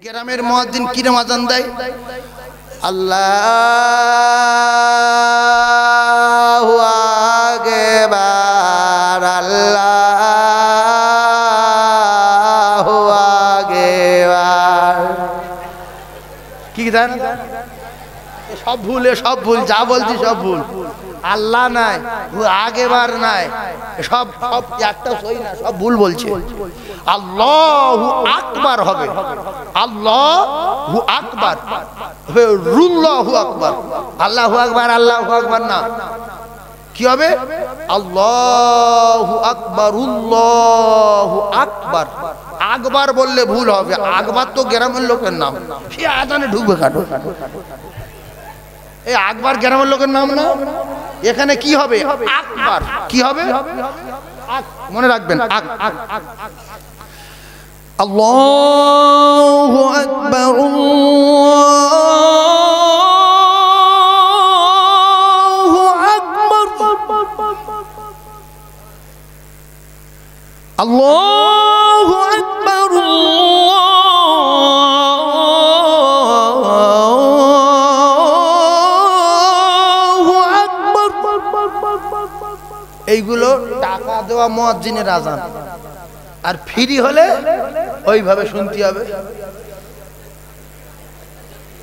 গ্রামের মুয়াজ্জিন কিরম আযান দেয়? আল্লাহু আকবার, আল্লাহু আকবার। কি জানেন? সব ভুল, সব ভুল, যা বলছি সব ভুল। আল্লাহ নাই, আগেবার নাই, সব সব একটা সই না, সব ভুল বলছে। আল্লাহু আকবার হবে, আল্লাহু আকবার, রুল্লাহু আকবার। আল্লাহু আকবার, আল্লাহু আকবার না, কি হবে? আল্লাহু আকবার, উল্লাহু আকবার। আকবার বললে ভুল হবে, আকবার তো গ্রামের লোকের নাম, সে আজানে ঢুকবে কাটো। এই আকবার গ্রামের লোকের নাম না, এখানে কি হবে? আকবার। কি হবে? মনে রাখবেন, আল্লাহু আকবার, আল্লাহু আকবার, আল্লাহু আকবার, এইগুলো টাকা দেওয়া মুয়াজ্জিনের আযান, আর ফ্রি হলে ওইভাবে শুনতে হবে।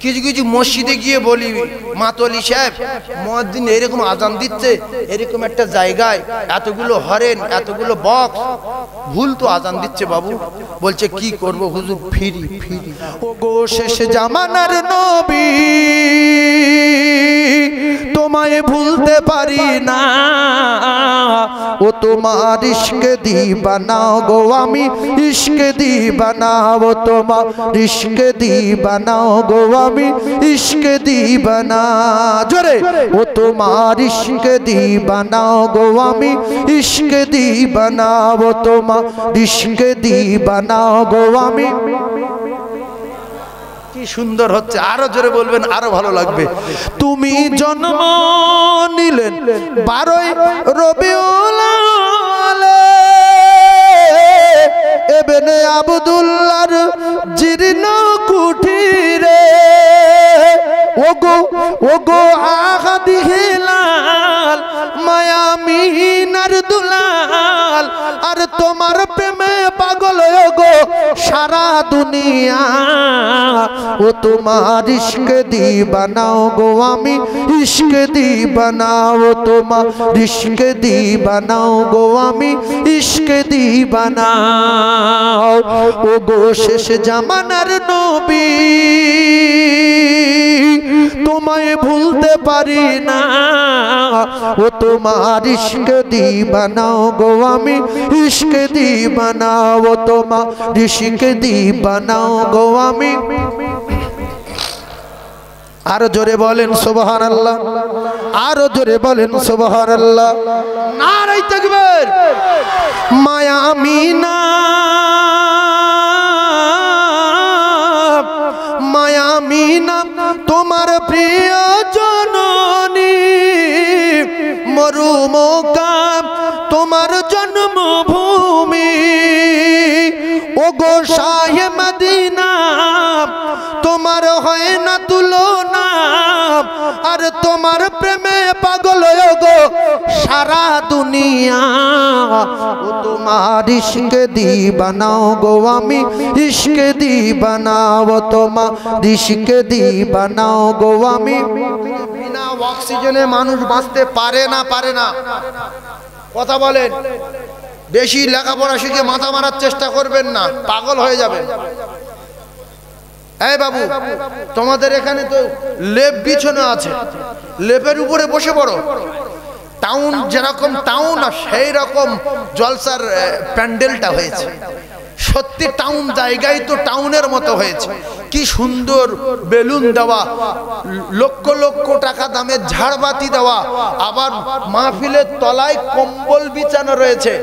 কিছু কিছু মসজিদে গিয়ে বলি, মাতলি সাহেব মুয়াজ্জিন এরকম আযান দিচ্ছে, এরকম একটা জায়গায় এতগুলো হরেন, এতগুলো বক্স, ভুল তো আযান দিচ্ছে বাবু। বলছে কি করব হুজুর, ফ্রি ফ্রি। ও গো শেষ জামানার নবী, তোমায় ভুলতে পারি না, ও তোমার ইশকে দিবানা গো আমি, ইশকে দিবানা, ও তোমার ইশকে দিবানা গো আমি, ইশকে দিবানা। জোরে, ও তোমার ইশকে দিবানা গো আমি, ইশকে দিবানা, ও তোমার ইশকে দিবানা গো আমি। কি সুন্দর হচ্ছে, আরো জোরে বলবেন, আরো ভালো লাগবে। তুমি জন্ম নিলেন 12ই রবিউল আউয়ালে, ইবনে আব্দুল্লাহর জীর্ণ কুঠিরে, ওগো ওগো আহাদি হিলাল, মায়ামিনার দুলাল, আর তোমার প্রেমে পাগল ওগো সারা দুনিয়া, ও তোমার ইশকে দিবানা গো আমি, ইশকে দিবানা, ও তোমার ইশকে দিবানা গো আমি, ইশকে দিবানা। ও গো শেষ জামানার নবী, তোমায় ভুলতে পারি না, ও তোমার ইশকে দিবানা গো আমি, ইশকে দিবানা, ও তোমার ইশকে দিবানা গো আমি। আরো জোরে বলেন সুবহানাল্লাহ, আরো জোরে বলেন সুবহানাল্লাহ। নারে তাকবীর। মায়া আমিনা, মায়া আমিনা তোমার প্রিয় জননী, মরুমক্কা তোমার জন্মভূমি, ওগো শাহে মদিনা তোমার হয় না তুলনা, আর তোমার প্রেমে পাগল ওগো সারা দুনিয়া, ও তোমার ইশকে দিবানা গো আমি, ইশকে দিবানা, ও তোমার ইশকে দিবানা গো আমি। বিনা অক্সিজেনে মানুষ বাঁচতে পারে না, পারে না। কথা বলেন, বেশি লেখাপড়া শিখে মাথা মারার চেষ্টা করবেন না, পাগল হয়ে যাবেন। এই বাবু, তোমাদের এখানে তো লেপ বিছানো আছে, লেপের উপরে বসে পড়ো। টাউন যেরকম টাউন, আর সেই রকম জলসার প্যান্ডেলটা হয়েছে। সত্যি টাউন জায়গায় তো টাউনের মতো হয়েছে। কি সুন্দর বেলুন দেওয়া, লক্ষ লক্ষ টাকা দামের ঝাড়বাতি দেওয়া, আবার মাহফিলের তলায় কম্বল বিছানো রয়েছে,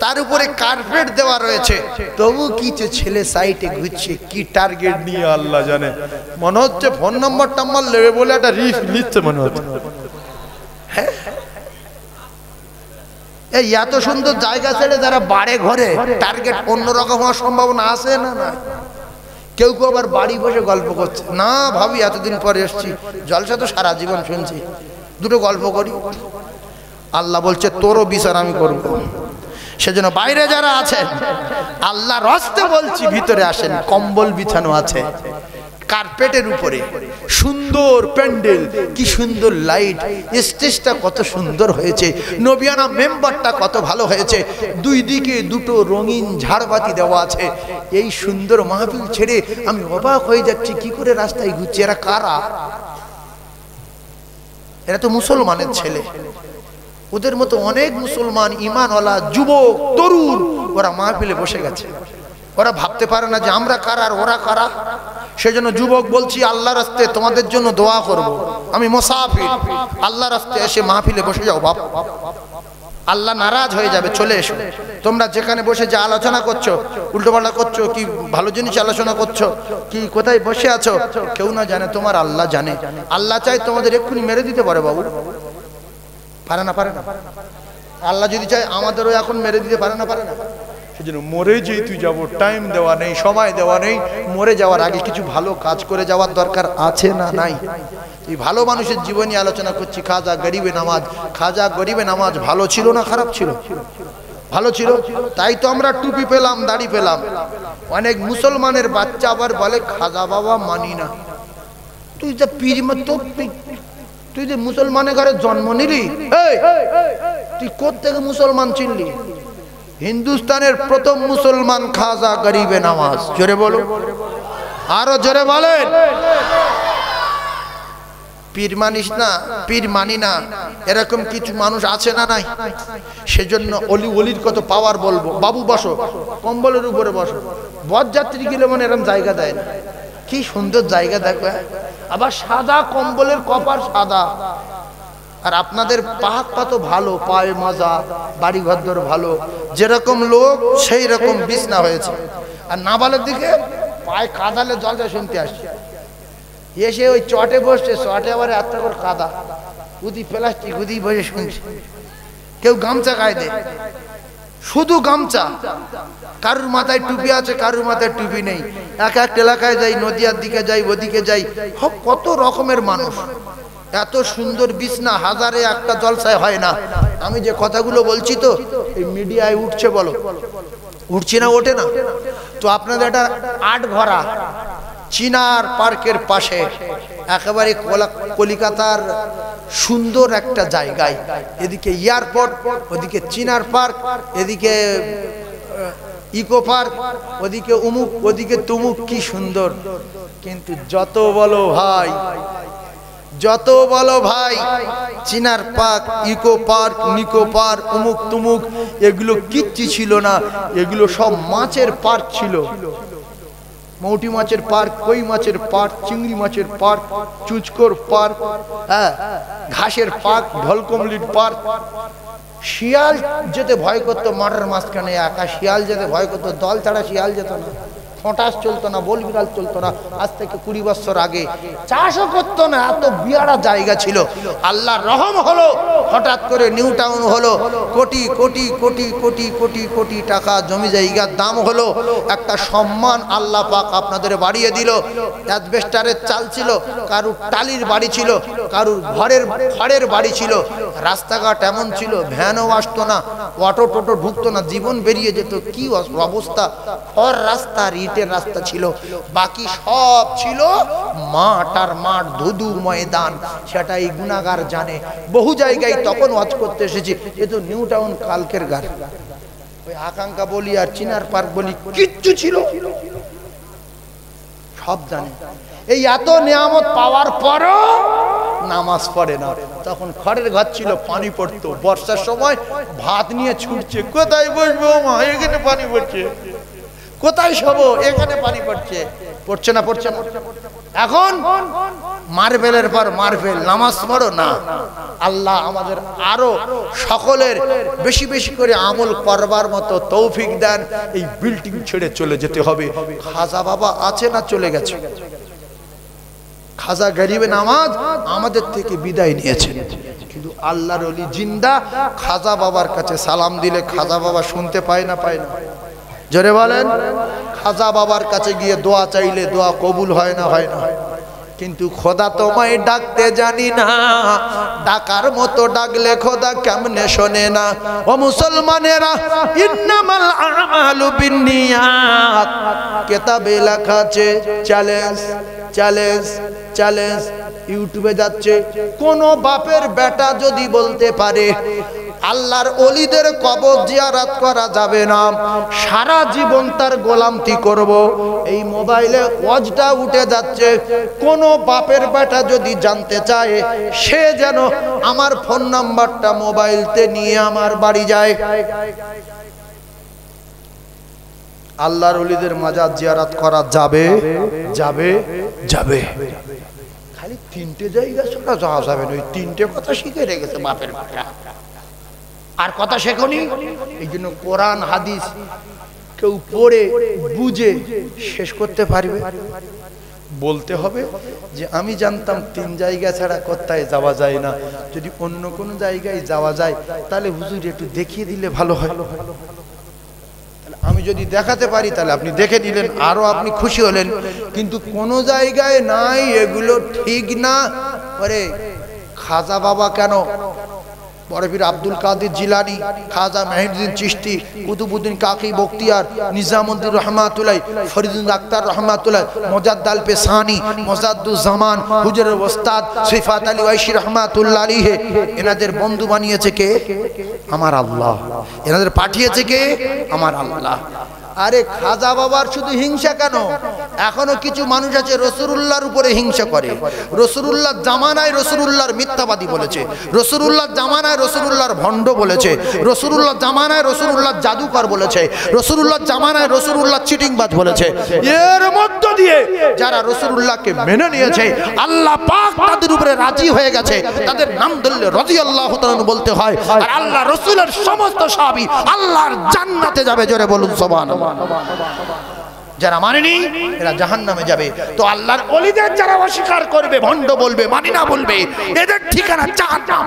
তার উপরে কার্পেট দেওয়া রয়েছে। তবু কিছু ছেলে সাইটে ঘুরছে, কি টার্গেট নিয়ে আল্লাহ জানে। মনে হচ্ছে ফোন নম্বর টাম্বার নেবে বলে একটা রিস্ক নিচ্ছে মনে হচ্ছে। হ্যাঁ, এই এত সুন্দর জায়গা ছেড়ে যারা বাড়ে ঘরে টার্গেট অন্যরকম হওয়ার সম্ভাবনা আছে না? না, কেউ কেউ আবার বাড়ি বসে গল্প করছে, না ভাবি এতদিন পরে এসছি, জলসা তো সারা জীবন শুনছি, দুটো গল্প করি। আল্লাহ বলছে তোরও বিচার আমি করব। সেজন্য বাইরে যারা আছেন আল্লাহর হস্তে বলছি ভিতরে আসেন। কম্বল বিছানো আছে কার্পেটের উপরে, সুন্দর প্যান্ডেল, কি সুন্দর লাইট, স্টেজটা কত সুন্দর হয়েছে, নবিয়ানা মেম্বারটা কত ভালো হয়েছে, দুই দিকে দুটো রঙিন ঝাড়বাতি দেওয়া আছে। এই সুন্দর মাহফিল ছেড়ে আমি অবাক হয়ে যাচ্ছি, কি করে রাস্তায় ঘুরছে, এরা কারা? এরা তো মুসলমানের ছেলে। ওদের মতো অনেক মুসলমান ঈমানওয়ালা যুবক তরুণ ওরা মাহফিলে বসে গেছে। ওরা ভাবতে পারে না যে আমরা কারা আর ওরা কারা। সেজন্য যুবক বলছি, আল্লাহর রাস্তায় তোমাদের জন্য দোয়া করব। আমি মুসাফির, আল্লাহর রাস্তায় এসে মাহফিলে বসে যাও বাপ, আল্লাহ নারাজ হয়ে যাবে, চলে এসো। তোমরা যেখানে বসে যে আলোচনা করছো, উল্টোপাল্টা করছো, কি ভালো জিনিস আলোচনা করছো, কি কোথায় বসে আছো, কেউ না জানে, তোমার আল্লাহ জানে। আল্লাহ চাই তোমাদের এক্ষুনি মেরে দিতে পারে বাবু, পারে না? পারে না? আল্লাহ যদি চায় আমাদেরও এখন মেরে দিতে পারে না? পারে না? সেজন্য মরে যেহেতু যাব, টাইম দেওয়া নেই, সময় দেওয়া নেই, মরে যাওয়ার আগে কিছু ভালো কাজ করে যাওয়ার দরকার আছে না নাই? এই ভালো মানুষের জীবনী আলোচনা করছি। খাজা গরিবে নামাজ, খাজা গরিবে নামাজ ভালো ছিল না খারাপ ছিল? ভালো ছিল। তাই তো আমরা টুপি পেলাম, দাড়ি পেলাম। অনেক মুসলমানের বাচ্চা আবার বলে খাজা বাবা মানি না। তুই যে পীর মতো, তুই যে মুসলমানের ঘরে জন্ম নিলি, তুই কোত্থেকে মুসলমান চিনলি? হিন্দুস্তানের প্রথম মুসলমান খাজা গরিবে নামাজ। জোরে বলো, আরো জোরে বলেন। পীর মানিস না, পীর মানি না, এরকম কিছু মানুষ আছে না নাই? সেজন্য অলির কত পাওয়ার বলবো। বাবু বসো, কম্বলের উপরে বসো। বরযাত্রী গেলে মনে এরকম জায়গা দেয় না। কি সুন্দর জায়গা দেখো, আবার সাদা কম্বলের কপার সাদা। আর আপনাদের পাহাড় কত ভালো, পায়ে মজা, বাড়ি ঘর ভালো, যেরকম লোক সেই রকম বিছনা হয়েছে। আর নাবালের দিকে পায়ে কাদালে জলটা শুনতে আসছে, এসে ওই চটে বসছে, চটে আবার এত করে কাদা, উদি প্লাস্টিক, উদি বসে শুনছে। কেউ গামছা গায়ে দেয়, শুধু গামছা। কারুর মাথায় টুপি আছে, কারুর মাথায় টুপি নেই। এক এক এলাকায় যাই, নদিয়ার দিকে যাই, ওদিকে যাই, কত রকমের মানুষ। এত সুন্দর বিছনা হাজারে একটা জলসায় হয় না। আমি যে কথাগুলো বলছি তো এই মিডিয়ায় উঠছে, বলো উঠছে না? ওঠে না তো? আপনাদের এটা আটঘরা চিনার পার্কের পাশে, একেবারে কলিকাতার সুন্দর একটা জায়গায়। এদিকে এয়ারপোর্ট, ওদিকে চিনার পার্ক, এদিকে ইকো পার্ক, ওদিকে উমুক, ওদিকে তুমুক, কি সুন্দর। কিন্তু যত বলো ভাই, যত বলো ভাই, Chinar Park, Eco Park, Nicco Park, উমুক তুমুক, এগুলো কিচ্ছু ছিল না। এগুলো সব মাছের পার্ক ছিল। মৌটি মাছের পার্ক, কই মাছের পার্ক, চিংড়ি মাছের পার্ক, চুচকোর পার্ক, হ্যাঁ, ঘাসের পার্ক, ঢলকমলির পার্ক। শিয়াল যেতে ভয় করতো মাঠের মাঝখানে একা, শিয়াল যেতে ভয় করতো, দল ছাড়া শিয়াল যেত না। ফটাস চলতো না, বল বিড়াল চলতো না। আজ থেকে 20 বছর আগে চাষও করতো না, এত বিয়ারা জায়গা ছিল। আল্লাহর রহম হলো, হঠাৎ করে নিউ টাউন হলো, কোটি কোটি কোটি কোটি কোটি কোটি টাকা জমি জায়গার দাম হলো। একটা সম্মান আল্লাহ পাক আপনাদের বাড়িয়ে দিল। অ্যাসবেস্টারের চাল ছিল, কারুর টালির বাড়ি ছিল, কারুর খড়ের বাড়ি ছিল। রাস্তাঘাট এমন ছিল, ভ্যানও আসতো না, অটো টোটো ঢুকতো না, জীবন বেরিয়ে যেত। কি অবস্থা! খড় রাস্তা, ইটের রাস্তা ছিল, বাকি সব ছিল মাঠ আর মাঠ, ধুধু ময়দান। সেটা এই গুনাহগার জানে। বহু জায়গায় তখন ওয়াজ করতে এসেছি, এ তো নিউ টাউন কালকের গার। ওই আকাঙ্ক্ষা বলি আর চিনার পার্ক বলি, কিচ্ছু ছিল, সব জানে। এই এত নিয়ামত পাওয়ার পরও নামাজ পড়ে না। তখন খড়ের ঘর ছিল, পানি পড়তো। বর্ষার সময় ভাত নিয়ে ছুটছে, কোথায় বসবো মা, এখানে পানি পড়ছে, কোথায় শোবো, এখানে পানি পড়ছে। পড়ছে না? পড়ছে না। এখন মার্বেলের পর মার্বেল, নামাজ পড়ো না। আল্লাহ আমাদের আরো সকলের বেশি বেশি করে আমল করবার মতো তৌফিক দেন। এই বিল্ডিং ছেড়ে চলে যেতে হবে। খাজা বাবা আছে না চলে গেছে? খাজা গরিবে নামাজ আমাদের থেকে বিদায় নিয়েছেন, কিন্তু আল্লাহর ওলি জিন্দা। খাজা বাবার কাছে সালাম দিলে খাজা বাবা শুনতে পায় না? পায় না? জোরে বলেন। খাজা বাবার কাছে গিয়ে দোয়া চাইলে দোয়া কবুল হয় না? হয় না? কিন্তু খোদা তোমায় ডাকতে জানি না, ডাকার মতো ডাকলে খোদা কেমনে শোনে না। ও মুসলমানেরা, ইন্নামাল আমালু বিন্নিয়াত কিতাবে লেখা আছে, চ্যালেঞ্জ চ্যালেঞ্জ চ্যালেঞ্জ। ইউটিউবে যাচ্ছে, কোন বাপের বেটা যদি বলতে পারে আল্লাহর ওলিদের কবর জিয়ারত করা যাবে না, সারা জীবন তার গোলামতি করব, এই মোবাইলে ওয়াজটা উঠে যাচ্ছে, কোন বাপের বেটা যদি জানতে চায় সে যেন আমার ফোন নাম্বারটা মোবাইলতে নিয়ে আমার বাড়ি যায়। আল্লাহর ওলিদের মাজার জিয়ারত করা যাবে যাবে যাবে। খালি তিনটে জায়গা ছাড়া যাওয়া যাবে না। ওই তিনটে কথা শিখে রেখেছে বাপের বেটা, আর কথা শেখনি। এই জন্য কোরআন হাদিস কেউ পড়ে বুঝে শেষ করতে পারবে? বলতে হবে যে আমি জানতাম তিন জায়গা ছাড়া কোথায় যাওয়া যায় না, যদি অন্য কোন জায়গায় যাওয়া যায় তাহলে হুজুর একটু দেখিয়ে দিলে ভালো হয়। আমি যদি দেখাতে পারি তাহলে আপনি দেখে নিলেন, আরো আপনি খুশি হলেন। কিন্তু কোন জায়গায় নাই, এগুলো ঠিক না। আরে খাজা বাবা কেন, বড় পীর আব্দুল কাদের জিলানী, খাজা মাহিউদ্দিন চিশতি, কুতুবউদ্দিন কাকি বখতিয়ার, নিজামুদ্দিন রহমাতুল্লাহ, ফরিদুল আক্তার রহমাতুল্লাহ, মুজাদ্দাল পেসানি, মুজাদ্দুজ জামান, হুজুরের ওস্তাদ সিফাত আলী ওয়াইশি রহমাতুল্লাহ আলাইহি, এনাদের বন্ধু বানিয়েছে কে? আমার আল্লাহ। এনাদের পাঠিয়েছে কে? আমার আল্লাহ। আরে খাজা বাবার শুধু হিংসা কেন, এখনো কিছু মানুষ আছে রাসূলুল্লাহর উপরে হিংসা করে। রাসূলুল্লাহ জামানায় রাসূলুল্লাহর মিথ্যাবাদী বলেছে, রাসূলুল্লাহ জামানায় রাসূলুল্লাহর ভণ্ড বলেছে, রাসূলুল্লাহ জামানায় রাসূলুল্লাহ জাদুকর বলেছে, রাসূলুল্লাহ জামানায় রাসূলুল্লাহ চিটিংবাজ বলেছে। এর মধ্য দিয়ে যারা রাসূলুল্লাহকে মেনে নিয়েছে, আল্লাহ পাক তাদের উপরে রাজি হয়ে গেছে, তাদের নাম ধরলে রাদিয়াল্লাহু তাআলা বলতে হয়। আর আল্লাহ রাসূলের সমস্ত সাহাবী আল্লাহর জান্নাতে যাবে। জোরে বলুন সুবহানাল্লাহ। যারা মানেনি এরা জাহান্নামে যাবে। তো আল্লাহর ওলিদের যারা অস্বীকার করবে, ভণ্ড বলবে, মানি না বলবে, এদের ঠিকানা জাহান্নাম।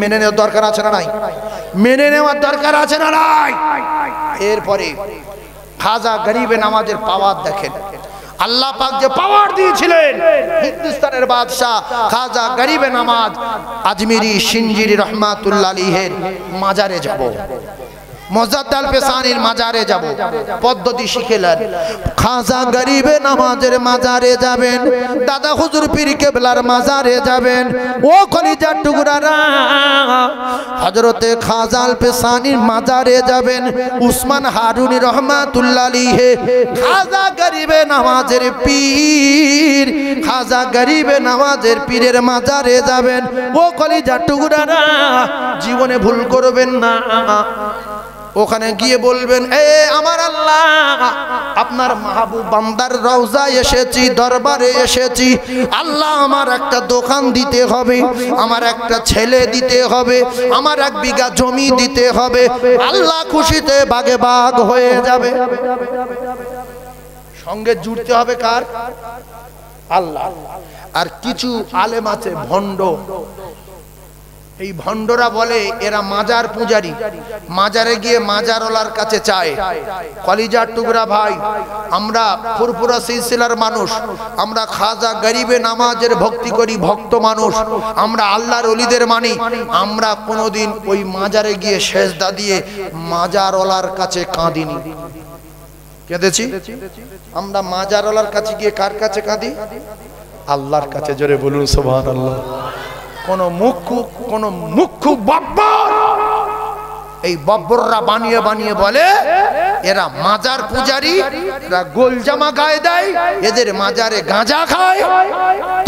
মেনে নেওয়ার দরকার আছে না নাই? মেনে নেওয়ার দরকার আছে না নাই? এরপরে খাজা গরিবে নামাজের পাওয়ার দেখেন। আল্লাহ পাক যে পাওয়ার দিয়েছিলেন, হিন্দুস্তানের বাদশা খাজা গরিবে নামাজ আজমিরি সিঞ্জিরি রহমাতুল্লাহ আলাইহির মাজারে যাব, মুজাদ্দাল পেসানির মাজারে যাব, পদ্ধতি শিখেলেন। খাজা গরিবে নামাজের মাজারে যাবেন, দাদা হুজুর পীর কেবলার মাজারে যাবেন। ও কলিজার টুকরারা, হযরতে খাজা আল পেসানির মাজারে যাবেন, উসমান হারুনি রহমাতুল্লাহ আলাইহি, খাজা গরিবে নামাজের পীর, খাজা গরিবে নামাজের পীরের মাজারে যাবেন। ও কলিজার টুকরারা, জীবনে ভুল করবেন না। ওখানে গিয়ে বলবেন, এ আমার আল্লাহ, আপনার মাহবুব বান্দার রওজায় এসেছি, দরবারে এসেছি। আল্লাহ, আমার একটা দোকান দিতে হবে, আমার একটা ছেলে দিতে হবে, আমার 1 বিঘা জমি দিতে হবে। আল্লাহ খুশিতে বাগে বাগ হয়ে যাবে। সঙ্গে জুড়তে হবে কার? আল্লাহ। আর কিছু আলেম আছে ভণ্ড, এই ভণ্ডরা বলে এরা মাজার পূজারি, মাজারে গিয়ে মাজারওয়ালার কাছে চায়। কলিজার টুকরা ভাই, আমরা ফুরফুরা সিলসিলার মানুষ, আমরা খাজা গরিবে নামাজের ভক্তি করি, ভক্ত মানুষ, আমরা আল্লাহর ওলিদের মানি। আমরা কোনোদিন ওই মাজারে গিয়ে সেজদা দিয়ে মাজারওয়ালার কাছে কাঁদিনি। কেঁদেছি? আমরা মাজারওয়ালার কাছে গিয়ে কার কাছে কাঁদি? আল্লাহর কাছে। জোরে বলুন সুবহানাল্লাহ। কোন মুখ্য বাব্বর, এই বাব্বররা বানিয়ে বানিয়ে বলে এরা মাজার পূজারি, এরা গোলজামা গায়ে দেয়, এদের মাজারে গাঁজা খায়।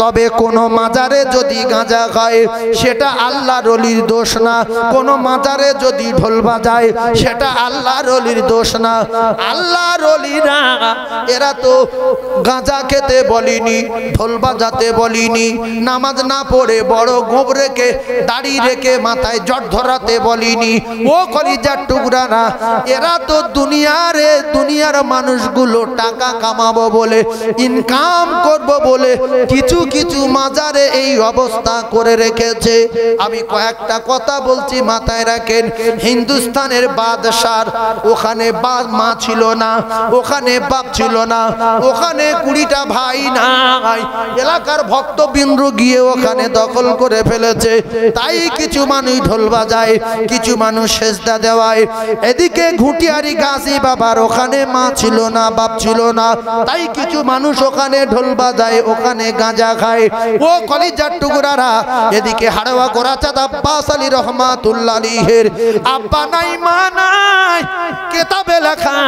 তবে কোন মাজারে যদি গাঁজা খায় সেটা আল্লাহর ওলির দোষ না, কোন মাজারে যদি ঢোল বাজায় সেটা আল্লাহর ওলির দোষ না। আল্লাহর ওলিরা এরা তো গাঁজা খেতে বলিনি, ঢোল বাজাতে বলিনি, নামাজ না পড়ে বড় গোঁফ রেখে দাড়ি রেখে মাথায় জট ধরাতে বলিনি। ও কলিজার টুকরারা, এরা তো দুনিয়ার মানুষগুলো টাকা কামাবো বলে, ইনকাম করব বলে কিছু কিছু মাজারে এই অবস্থা করে রেখেছে। আমি কয়েকটা কথা বলছি, মাথায় রাখেন। হিন্দুস্তানের বাদশার ওখানে মা ছিল না, ওখানে বাপ ছিল না, ওখানে 20টা ভাই নাই। এলাকার ভক্তবৃন্দ গিয়ে ওখানে দখল করে ফেলেছে। তাই কিছু মানুষ ঢোল বাজায়, কিছু মানুষ সেজদা দেওয়ায়। এদিকে ঘুটিয়ারি গাজী বাবার ওখানে মা ছিল না, বাপ ছিল না, তাই কিছু মানুষ ওখানে ঢোল বাজায়, ওখানে গাঁজা খায়। ও কলিজার টুকরারা, এদিকে হাড়োয়া গোরাচাঁদ আব্বাস আলী রহমাতুল্লাহ আলাইহির আব্বা নাই, মা নাই, কিতাবে লেখা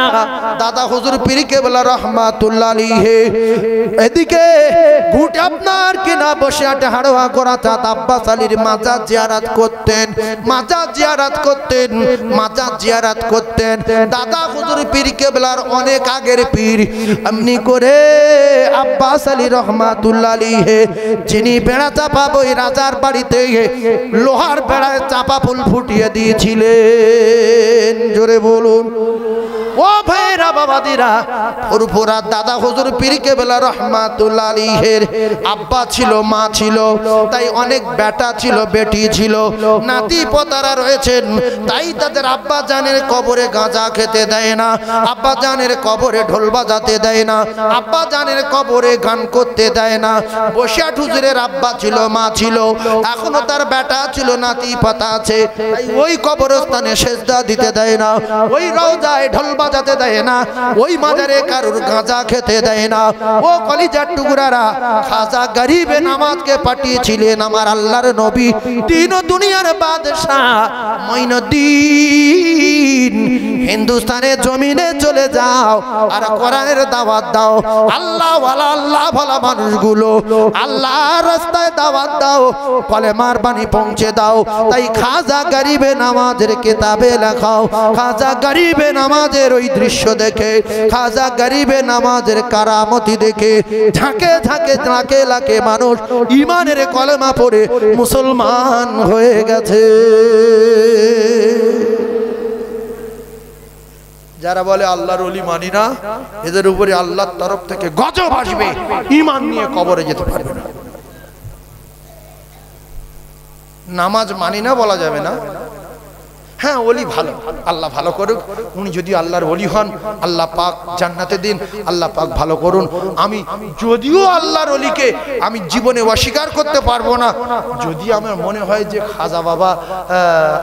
দাদা হুজুর পীর কেবলা রহমাতুল্লাহ আলাইহি। এদিকে ঘুটে আপনার কিনা বসে আটে হাড়োয়া গোরাচাঁদ আব্বাস আলীর মাজার জিয়ারত করতেন, মাজার জিয়ারত করতেন, মাজার জিয়ারত করতেন। দাদা হুজুর পীর কেবলার অনেক আগের পীর এমনি করে আব্বাস আলী রহমাতুল্লাহ আলাইহি, যিনি বেড়া চাপা বই রাজার বাড়িতে লোহার বেড়ায় চাপা ফুল ফুটিয়ে দিয়েছিলেন। জোরে বলুন ও ভাইরা বাবাদিরা। ফুরফুরা দাদা হুজুর পীর কেবলা রহমাতুল্লাহ আলাইহির আব্বা ছিল, মা ছিল, তাই অনেক বেটা ছিল, বেটি ছিল, নাতি পোতারা রয়েছেন। তাই তাদের আব্বা জানের কবরে গাঁজা খেতে দেয় না, আব্বা জানের কবরে ঢোল বাজাতে দেয় না, আব্বা জানের কবরে গান করতে দেয় না। বসিয়াট হুজুরের আব্বা ছিল, মা ছিল, এখনো তার বেটা ছিল, নাতি পোতা আছে, তাই ওই কবরস্থানে সেজদা দিতে দেয় না, ওই রওজায় ঢোল বাজাতে দেয় না, ওই মাজারে কারুর গাঁজা খেতে দেয় না। ও কলিজার টুকরারা, খাজা গরিবে নামাজকে পাঠিয়েছিলেন আমার আল্লাহর নবী, তিন দুনিয়ার বাদশাহ মঈনুদ্দিন, হিন্দুস্তানের জমিনে চলে যাও আর কোরআনের দাওয়াত দাও। আল্লাহ ওয়ালা, আল্লাহ ভালা মানুষগুলো আল্লাহর রাস্তায় দাওয়াত দাও, কলেমার বাণী পৌঁছে দাও। তাই খাজা গরিবে নামাজের কিতাবে লেখাও, খাজা গরিবে নামাজের ওই দৃশ্য দেখে, খাজা গরিবে নামাজের কারামতি দেখে ঝাঁকে ঝাঁকে লাখে লাখে মানুষ ইমানের কলেমা পড়ে মুসলমান হয়ে গেছে। যারা বলে আল্লাহর ওলি মানি না, এদের উপরে আল্লাহর তরফ থেকে গজব আসবে, ঈমান নিয়ে কবরে যেতে পারবে না। নামাজ মানি না বলা যাবে না। হ্যাঁ, ওলি ভালো, আল্লাহ ভালো করুক। উনি যদি আল্লাহর ওলি হন, আল্লাহ পাক জান্নাতে দিন, আল্লাহ পাক ভালো করুন। আমি যদিও আল্লাহর ওলিকে আমি জীবনে অস্বীকার করতে পারবো না, যদি আমার মনে হয় যে খাজা বাবা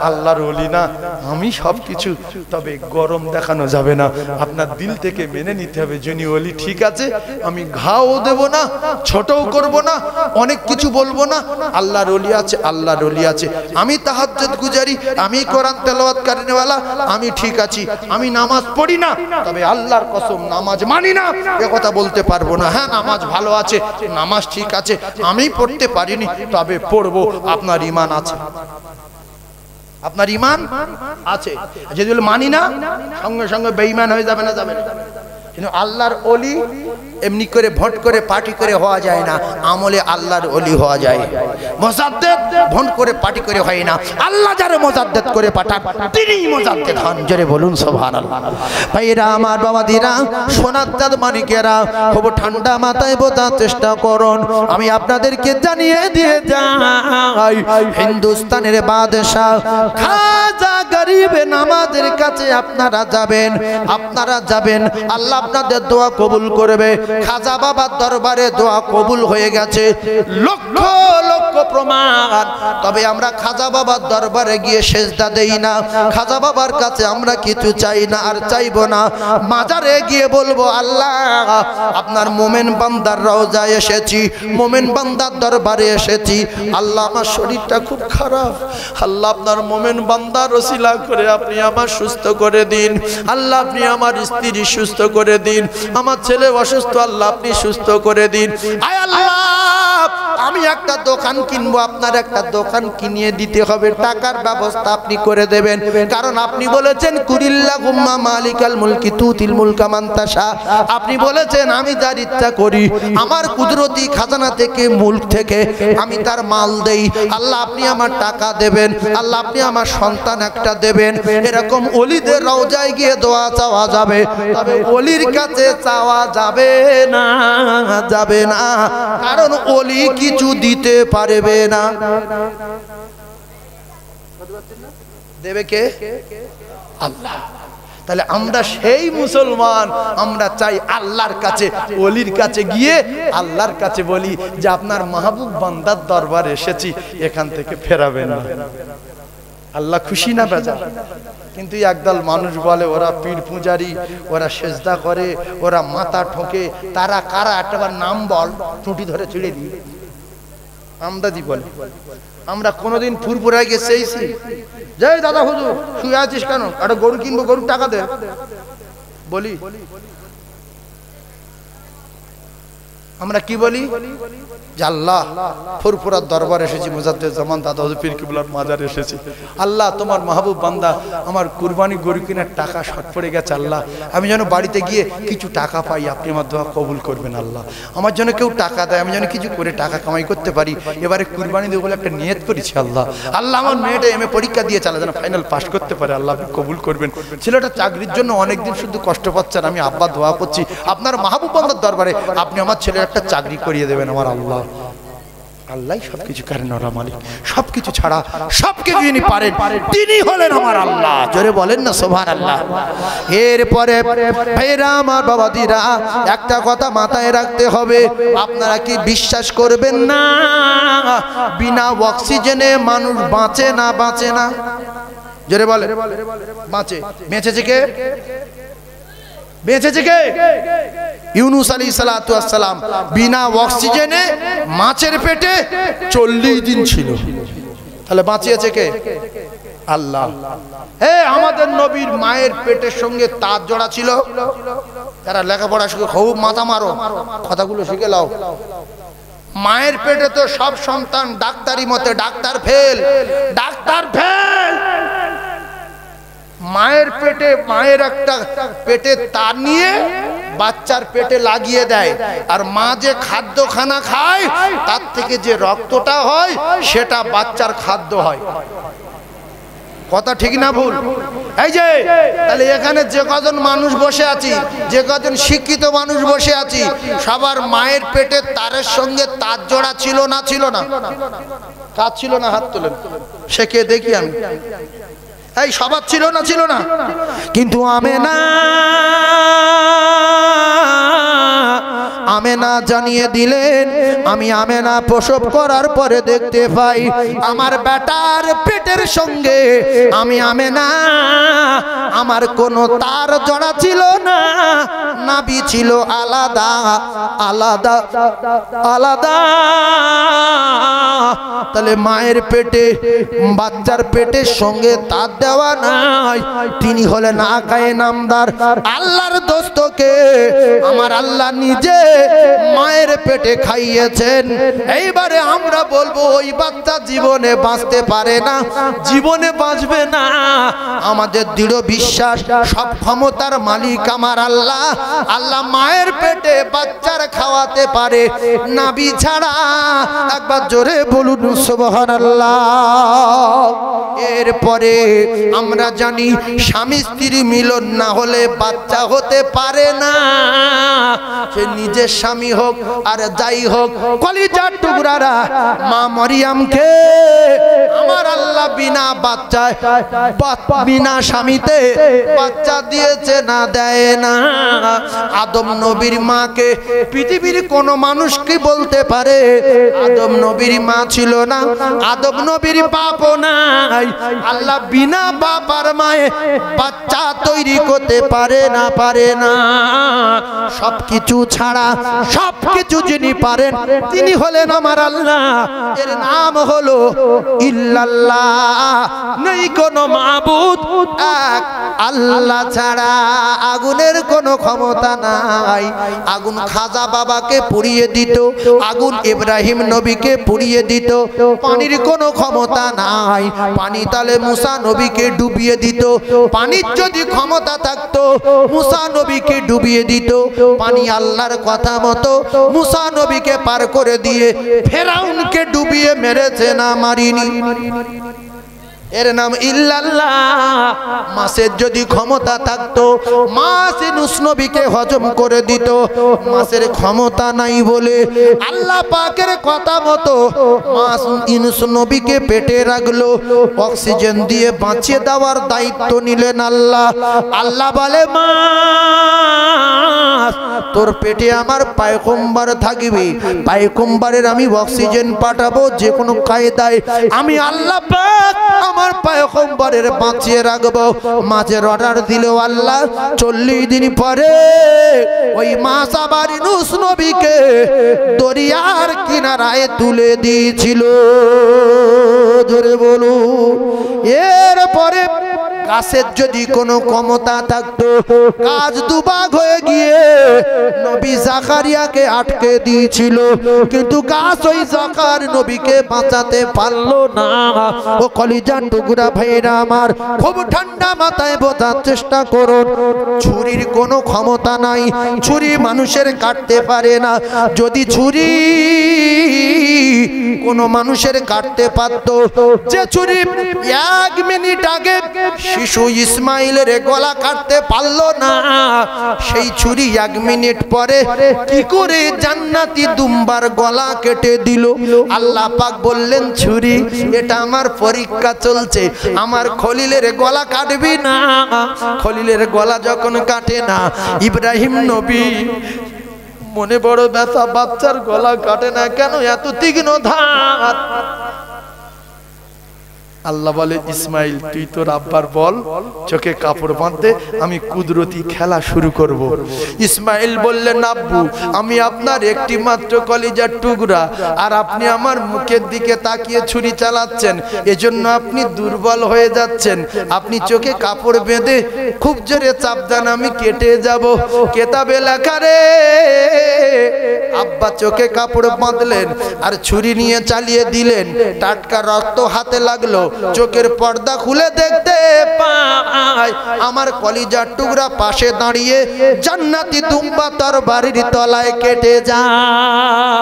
আল্লাহর ওলি না, আমি সব কিছু, তবে গরম দেখানো যাবে না, আপনার দিল থেকে মেনে নিতে হবে যিনি ওলি ঠিক আছে। আমি ঘাও দেব না, ছোটও করব না, অনেক কিছু বলবো না। আল্লাহর ওলি আছে, আল্লাহর ওলি আছে। আমি তাহাজ্জুদ গুজারি, আমি কোরআন তেলাওয়াত করেনেওয়ালা, আমি ঠিক আছি। আমি নামাজ পড়ি না, তবে আল্লাহর কসম নামাজ মানি না এ কথা বলতে পারবো না। হ্যাঁ, নামাজ ভালো আছে, নামাজ ঠিক আছে, আমি পড়তে পারিনি, তবে পড়বো। আপনার ঈমান আছে, আপনার ঈমান আছে। যদি বলে মানি না, সঙ্গে সঙ্গে বেঈমান হয়ে যাবে না? যাবে না। কিন্তু আল্লাহর ওলি এমনি করে ভোট করে পার্টি করে হওয়া যায় না, আমলে আল্লাহর ওলি হওয়া যায়। মুজাদ্দেদ ভোট করে পার্টি করে হয় না, আল্লাহ যারা মুজাদ্দেদ করে পাঠান তিনিই মুজাদ্দেদ হন। জোরে বলুন সুবহানাল্লাহ। ভাইরা আমার, বাবাদিরা, সোনার চাঁদ মানিকেরা, খুব ঠান্ডা মাথায় বোঝার চেষ্টা করুন। আমি আপনাদেরকে জানিয়ে দিয়ে যাই, হিন্দুস্তানের বাদশাহ খাজা গরিবে নামাজের কাছে আপনারা যাবেন, আপনারা যাবেন, আল্লাহ আপনাদের দোয়া কবুল করবে। খাজা বাবার দরবারে দোয়া কবুল হয়ে গেছে, লক্ষ লক্ষ প্রমাণ। তবে আমরা খাজা বাবার দরবারে গিয়ে সেজদা দেই না, খাজা বাবার কাছে আমরা কিছু চাই না আর চাইবো না। মাজারে গিয়ে বলবো, আল্লাহ আপনার মোমেন বান্দার রওজায় এসেছি, মোমেন বান্দার দরবারে এসেছি। আল্লাহ আমার শরীরটা খুব খারাপ, আল্লাহ আপনার মোমেন বান্দার ওসিলা করে আপনি আমার সুস্থ করে দিন। আল্লাহ আপনি আমার স্ত্রী সুস্থ করে দিন, আমার ছেলে অসুস্থ, আল্লাহ আপনি সুস্থ করে দিন। আয় আল্লাহ আমি একটা দোকান কিনবো, আপনার একটা দোকান কিনিয়ে দিতে হবে, টাকার ব্যবস্থা আপনি করে দেবেন। কারণ আপনি বলেছেন কুলিল্লাহুম্মা মালিকাল মুলকি তুতিল মুলকা মান তাশা। আপনি বলেছেন আমি যার ইচ্ছা করি, আমার কুদরতি খাজানা থেকে, মুলক থেকে আমি তার মাল দেই। আল্লাহ আপনি আমার টাকা দেবেন, আল্লাহ আপনি আমার সন্তান একটা দেবেন। এরকম ওলিদের রওজায় গিয়ে দোয়া চাওয়া যাবে, তবে ওলির কাছে চাওয়া যাবে না, যাবে না, কারণ ওলি কিছু দিতে পারবে না। দেবে কে? আল্লাহ। তাহলে আমরা সেই মুসলমান, আমরা চাই আল্লাহর কাছে, ওলির কাছে গিয়ে আল্লাহর কাছে বলি যে আপনার মাহবুব বান্দার দরবারে এসেছি, এখান থেকে ফেরাবেন না। আল্লাহ খুশি না বেজা? কিন্তু একদল মানুষ বলে ওরা পীর পূজারি, ওরা সেজদা করে, ওরা মাথা ঠোকে। তারা কারা? একটাবার নাম বল, টুটি ধরে ছিঁড়ে দিই। আমদাদি বলে আমরা কোনোদিন ফুরফুরায় গেছেইছি, যাই দাদা হুজুর শুয়ে আছিস কেন, একটা গরু কিনবো, গরুর টাকা দে বলি? আমরা কি বলি? যে আল্লাহ ফুরফুরার দরবার এসেছি, মুজাদ্দেদ জামান দাদা হুজুর পীর কিবলার মাজার এসেছি। আল্লাহ তোমার মাহবুব বান্দা আমার কুরবানি গরু কেনার টাকা শর্ট পড়ে গেছে। আল্লাহ আমি যেন বাড়িতে গিয়ে কিছু টাকা পাই, আপনি আমার দোয়া কবুল করবেন। আল্লাহ আমার জন্য কেউ টাকা দেয়, আমি যেন কিছু করে টাকা কামাই করতে পারি। এবারে কুরবানি দেবো বলে একটা নিয়ত করেছি। আল্লাহ আল্লাহ আমার মেয়েটা এমএ পরীক্ষা দিয়ে চালা যেন ফাইনাল পাস করতে পারে। আল্লাহ আপনি কবুল করবেন। ছেলেটা চাকরির জন্য অনেকদিন শুধু কষ্ট পাচ্ছেন, আমি আব্বা দোয়া করছি আপনার মাহবুব বান্দার দরবারে আপনি আমার ছেলের একটা চাকরি করিয়ে দেবেন। আমার আল্লাহ আল্লাহ সবকিছু করেন, ওরা মালিক, সবকিছু ছাড়া সবকিছু যিনি পারেন তিনি হলেন আমার আল্লাহ। জোরে বলেন না সুবহানাল্লাহ। এরপরে ভাইরা আমার, বাবাদিরা, একটা কথা মাথায় রাখতে হবে, আপনারা কি বিশ্বাস করবেন না বিনা অক্সিজেনে মানুষ বাঁচে না? বাঁচে না? জোরে বলে বাঁচে। বেঁচেছে কে? বেঁচেছে কে? ইউনুস আলাইহিস সালাতু ওয়াস সালাম বিনা অক্সিজেনে মাছের পেটে 40 দিন ছিল। তাহলে বাঁচিয়েছে কে? আল্লাহ। আমাদের নবীর মায়ের পেটের সঙ্গে তার জোড়া ছিল। যারা লেখাপড়া শিখে খুব মাথা মারো, কথাগুলো শিখে নাও। মায়ের পেটে তো সব সন্তান ডাক্তারি মতে ডাক্তার ফেল, ডাক্তার ফেল। মায়ের পেটে, মায়ের একটা পেটে তার নিয়ে বাচ্চার পেটে লাগিয়ে দেয়, আর মা যে খাদ্য খানা খায় তার থেকে যে রক্তটা হয় সেটা বাচ্চার খাদ্য হয়। কথা ঠিক না ভুল? এই যে তাহলে এখানে যে কজন মানুষ বসে আছি, যে কজন শিক্ষিত মানুষ বসে আছি, সবার মায়ের পেটে তারের সঙ্গে তার জোড়া ছিল না? ছিল না? কাজ ছিল না? হাত তোলেন, সে কে দেখি আমি। এই সবার ছিল না? ছিল না? কিন্তু আমেনা জানিয়ে দিলেন, আমি আমেনা প্রসব করার পরে দেখতে পাই আমার বেটার পেটের সঙ্গে আমি আমেনা আমার কোনো তার জড়া ছিল না, নাভি ছিল আলাদা আলাদা আলাদা। তাহলে মায়ের পেটে, বাচ্চার পেটের সঙ্গে তার দেওয়া নাই, তিনি হলেন আকায়ে নামদার, আল্লাহর দোস্তকে আমার আল্লাহ নিজে মায়ের পেটে খাইয়েছেন। এইবারে আমরা বলবো ওই বাচ্চা জীবনে বাঁচতে পারে না, জীবনে বাঁচবে না। আমাদের দৃঢ় বিশ্বাস সব ক্ষমতার মালিক আমার আল্লাহ। আল্লাহ মায়ের পেটে বাচ্চার খাওয়াতে পারে নাভি ছাড়া। একবার জোরে বলুন সুবহানাল্লাহ। এরপরে আমরা জানি স্বামী স্ত্রী মিলন না হলে বাচ্চা হতে পারে না। সে নিজের স্বামী হোক আর যাই হোক, কলিজার টুকরারা মা মরিয়মকে আমার আল্লাহ বিনা বাচ্চায়, বিনা স্বামীতে বাচ্চা দিয়েছে না? দেয় না। আদম নবীর মাকে পৃথিবীর কোন মানুষ কি বলতে পারে আদম নবীর মা ছিল না? আদম নবীর বাপও নাই। আল্লাহ বিনা বাবার মায়ে বাচ্চা তৈরি করতে পারে না? পারে না। সবকিছু ছাড়া সবকিছু যিনি পারেন তিনি হলেন আমার আল্লাহ। এর নাম হলো ইল্লাল্লাহ। নেই কোন মাবুদ এক আল্লাহ ছাড়া আগুনের কোনো ক্ষমতা নাই। আগুন খাজা বাবাকে পুড়িয়ে দিত, আগুন ইব্রাহিম নবীকে পুড়িয়ে দিত, পানির কোনো ক্ষমতা নাই। পানি তালে মুসা নবীকে ডুবিয়ে দিত, পানির যদি ক্ষমতা থাকতো মুসা নবীকে ডুবিয়ে দিত। পানি আল্লাহর কথা মতো মুসা নবীকে পার করে দিয়ে ফেরাউনকে ডুবিয়ে মেরেছে না মারিনি? এর নাম ইল্লাল্লাহ। মাছের যদি ক্ষমতা থাকতো মাছ ইউনূস নবীকে হজম করে দিত, মাছের ক্ষমতা নাই বলে আল্লাহ পাকের কথা মতো মাছ ইউনূস নবীকে পেটে রাখলো, অক্সিজেন দিয়ে বাঁচিয়ে দেওয়ার দায়িত্ব নিলেন আল্লাহ। আল্লাহ বলে মাছ তোর পেটে আমার পয়গম্বর থাকবে, পয়গম্বরের আমি অক্সিজেন পাঠাবো যে কোনো কায়দায়, আমি আল্লাহ পাক আমার পয়গম্বরের বাঁচিয়ে রাখবো। মাছের অর্ডার দিল আল্লাহ। 40 দিন পরে ওই মাছ আবার ইউনূস নবীকে দরিয়ার কিনারায় তুলে দিয়েছিল। জোরে বলুন। এরপরে গাছের যদি কোনো ক্ষমতা থাকতো গাছ দুভাগ হয়ে গিয়ে নবী জাকারিয়াকে আটকে দিয়েছিল, কিন্তু গাছ ওই জাকার নবীকে বাঁচাতে পারলো না। ও কলিজার টুকরা ভাইরা আমার, খুব ঠান্ডা মাথায় বোঝার চেষ্টা করুন, ছুরির কোনো ক্ষমতা নাই, ছুরি মানুষের কাটতে পারে না। যদি ছুরি কোনো মানুষের কাটতে পারতো, যে ছুরি 1 মিনিট আগে শিশু ইসমাইলের গলা কাটতে পারলো না, সেই ছুরি 1 মিনিট পরে কি করে জান্নাতি দুম্বার গলা কেটে দিল? আল্লাহ পাক বললেন ছুরি এটা আমার পরীক্ষা চলছে, আমার খলিলের গলা কাটবি না। খলিলের গলা যখন কাটে না, ইব্রাহিম নবী মনে বড় ব্যথা, বাচ্চার গলা কাটে না কেন, এত তীক্ষ্ণ ধার। আল্লাহ বলে ইসমাইল তুই তোর আব্বার বল চোখে কাপড় বাঁধতে, আমি কুদরতি খেলা শুরু করব। ইসমাইল বললেন আব্বু আমি আপনার একটি মাত্র কলিজার টুকরা, আর আপনি আমার মুখের দিকে তাকিয়ে ছুরি চালাচ্ছেন, এজন্য আপনি দুর্বল হয়ে যাচ্ছেন, আপনি চোখে কাপড় বেঁধে খুব জোরে চাপ দেন, আমি কেটে যাব। কেতাবে লেখা রে আব্বা চোখে কাপড় বাঁধলেন আর ছুরি নিয়ে চালিয়ে দিলেন, টাটকা রক্ত হাতে লাগলো, চোখের পর্দা খুলে দেখতে পায় আমার কলিজার টুকরা পাশে দাঁড়িয়ে জান্নাতি দুম্বা তার বাড়ির তলায় কেটে যায়।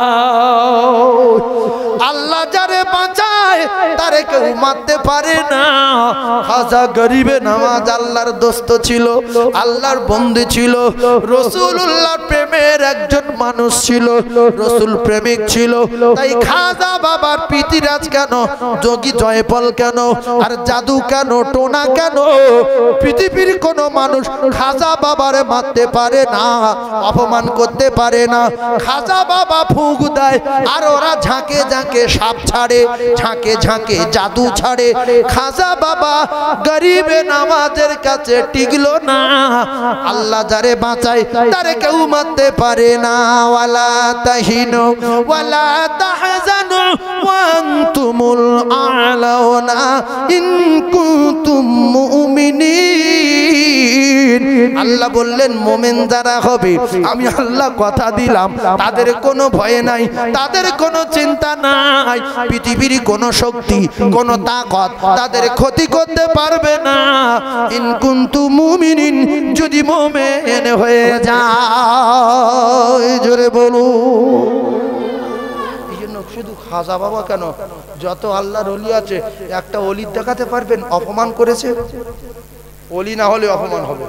আল্লাহ যারে বাঁচায় তারে কেউ মারতে পারে না। খাজা গরিবে নামাজ আল্লাহর দোস্ত ছিল, আল্লাহর বন্ধু ছিল, রাসূলুল্লাহর প্রেমের একজন মানুষ ছিল, রাসূল প্রেমিক ছিল। তাই খাজা বাবার পিতিরাজ কেন, যোগী জয়পাল কেন, আর জাদু কেন, টোনা কেন, পৃথিবীর কোন মানুষ খাজা বাবারে মারতে পারে না, অপমান করতে পারে না। খাজা বাবা ফুঁক দেয় আর ওরা ঝাঁকে ঝাঁকে সাপ ছাড়ে, ঝাঁকে ঝাঁকে জাদু ছাড়ে। খাজা বাবা গরিবে নামাজের কাছে টিকলো না। আল্লাহ যারে বাঁচায় তারে কেউ মারতে পারে না। ওয়ালা তাহিনু ওয়ালা তাহজানু ওয়া আনতুমুল আ'লাউনা ইন কুনতুম মুমিনিন। আল্লাহ বললেন মুমিন যারা হবে আমি আল্লাহ কথা দিলাম তাদের কোনো ভয় নাই, তাদের কোনো চিন্তা নাই, পৃথিবীর কোনো শক্তি কোনো তাকত তাদের ক্ষতি করতে পারবে না। ইন কুনতুম মুমিনিন, যদি মুমিন হয়ে যায়। জোরে বলুন। শুধু খাজা বাবা কেন, যত আল্লাহর ওলি আছে একটা ওলি দেখাতে পারবেন অপমান করেছে? ওলি না হলে অপমান হবে।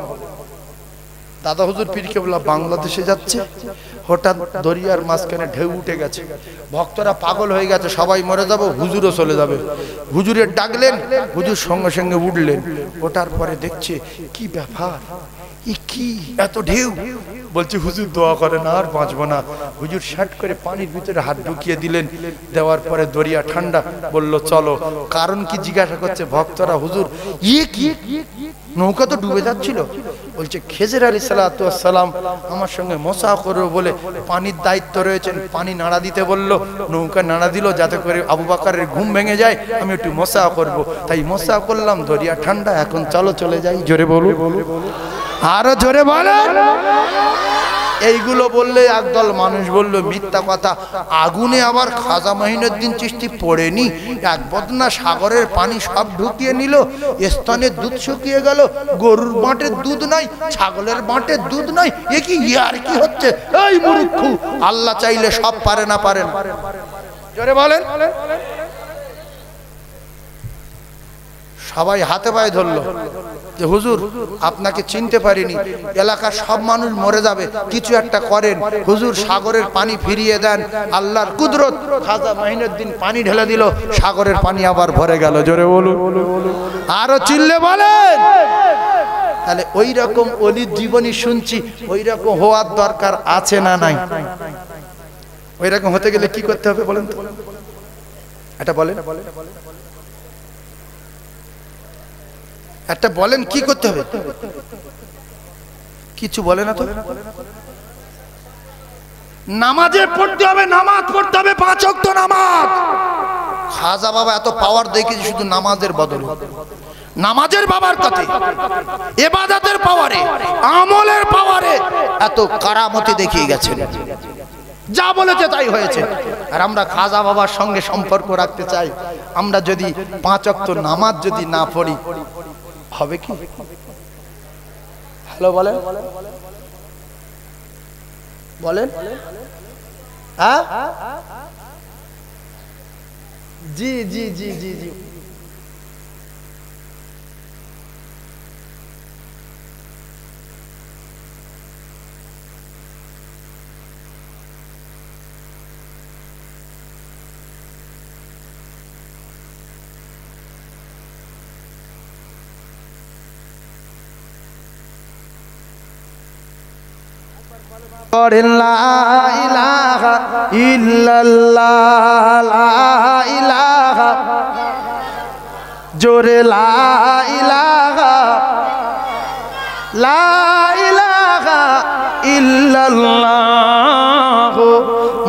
দাদা হুজুর পীর কেবলা বাংলাদেশে যাচ্ছে, হঠাৎ দরিয়ার মাঝখানে ঢেউ উঠে গেছে, ভক্তরা পাগল হয়ে গেছে, সবাই মরে যাবো, হুজুরও চলে যাবে। হুজুরের ডাকলেন, হুজুর সঙ্গে সঙ্গে উঠলেন। ওঠার পরে দেখছে কি ব্যাপার, কি এত ঢেউ, বলছে হুজুর দোয়া করেন আর বাঁচবো না। হুজুর শার্ট করে পানির ভিতরে হাত ঢুকিয়ে দিলেন, দেওয়ার পরে দরিয়া ঠান্ডা, বলল চলো। কারণ কি জিজ্ঞাসা করছে ভক্তরা, হুজুর ইয়ে কি, নৌকা তো ডুবে যাচ্ছিল। বলছে খেজর আলাইহিস সালাতু ওয়াস সালাম আমার সঙ্গে মোসা করবে বলে পানির দায়িত্ব রয়েছেন, পানি নাড়া দিতে বলল, নৌকা নাড়া দিল যাতে করে আবু বকরের ঘুম ভেঙে যায়, আমি একটু মোসা করব, তাই মোসা করলাম, দরিয়া ঠান্ডা, এখন চলো চলে যাই। জোরে বলুন, আরো জোরে বলেন। এইগুলো বললে একদল মানুষ বলল মিথ্যা কথা, আগুনে আবার খাজা মঈনুদ্দিন চিশতি পড়েনি, এক বদনা সাগরের পানি সব ঢুকিয়ে নিল, স্তনের দুধ শুকিয়ে গেল, গরুর বাঁটের দুধ নাই, ছাগলের বাঁটের দুধ নাই, এ কি ইয়ার কি হচ্ছে? এই মূর্খ, আল্লাহ চাইলে সব পারে না, পারেন? জোরে বলেন। সবাই হাতে পায়ে ধরলো যে হুজুর আপনাকে চিনতে পারিনি, এলাকার সব মানুষ মরে যাবে, কিছু একটা করেন হুজুর, সাগরের পানি ফিরিয়ে দেন। আল্লাহর কুদরত, খাজা মঈনুদ্দিন পানি ঢেলে দিল, সাগরের পানি আবার ভরে গেল। জোরে বলুন, আরো চিল্লে বলেন। তাহলে ওই রকম ওলির জীবনী শুনছি, ওই রকম হওয়ার দরকার আছে না নাই? ওই রকম হতে গেলে কি করতে হবে বলেন তো? এটা বলেন, একটা বলেন কি করতে হবে? কিছু বলে না তো। নামাজে পড়তে হবে, নামাজ পড়তে হবে, 5 ওয়াক্ত নামাজ। খাজা বাবা এত পাওয়ার দেখিয়েছে শুধু নামাজের বদলে, নামাজের বাবার কাছে, ইবাদতের পাওয়ারে, আমলের পাওয়ারে এত কারামতি দেখিয়ে গেছেন, যা বলেছে তাই হয়েছে। আর আমরা খাজা বাবার সঙ্গে সম্পর্ক রাখতে চাই, আমরা যদি 5 ওয়াক্ত নামাজ যদি না পড়ি হবে কি? হ্যালো বলেন, বলেন। হ্যাঁ, জি জি জি জি জি। লা ইলাহা ইল্লাল্লাহ, লা ইলাহা, জোরে লা ইলাহা, লা ইলাহা ইল্লাল্লাহ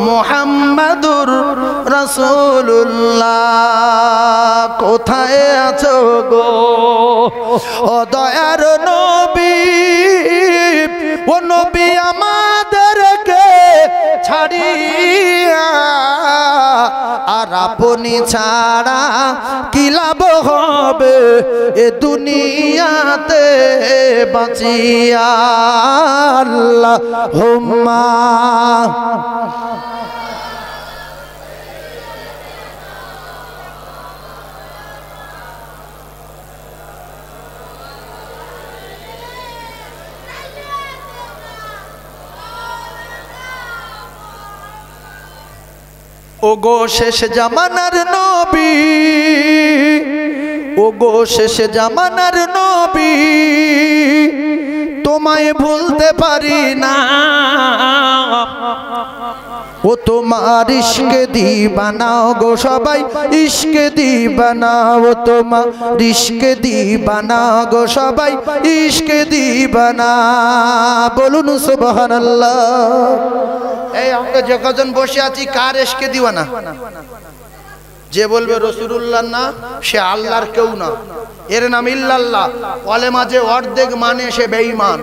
মুহাম্মাদুর রাসূলুল্লাহ। কোথায় আছো গো ও দয়ার নবী, ও নবী আমাদেরকে ছাড়িয়া আর আপনি ছাড়া কি লাভ হবে এ দুনিয়াতে বাঁচিয়া? আল্লাহুম্মা ওগো শেষ জামানার নবী, ওগো শেষ জামানার নবী, তোমায় ভুলতে পারি না, ও তোমার ইশকে দিবানা গো সবাই, ইশকে দিবানা, ও তোমার ইশকে দিবানা গো সবাই, ইশকে দিবানা। বলুন সুবহানাল্লাহ। এই আমরা যে কজন বসে আছি কার ইশকে দিবানা? যে বলবে রাসূলুল্লাহ না সে আল্লাহর কেউ না, এর নাম ইল্লাল্লাহ। কলেমা যে অর্ধেক মানে সে বেঈমান।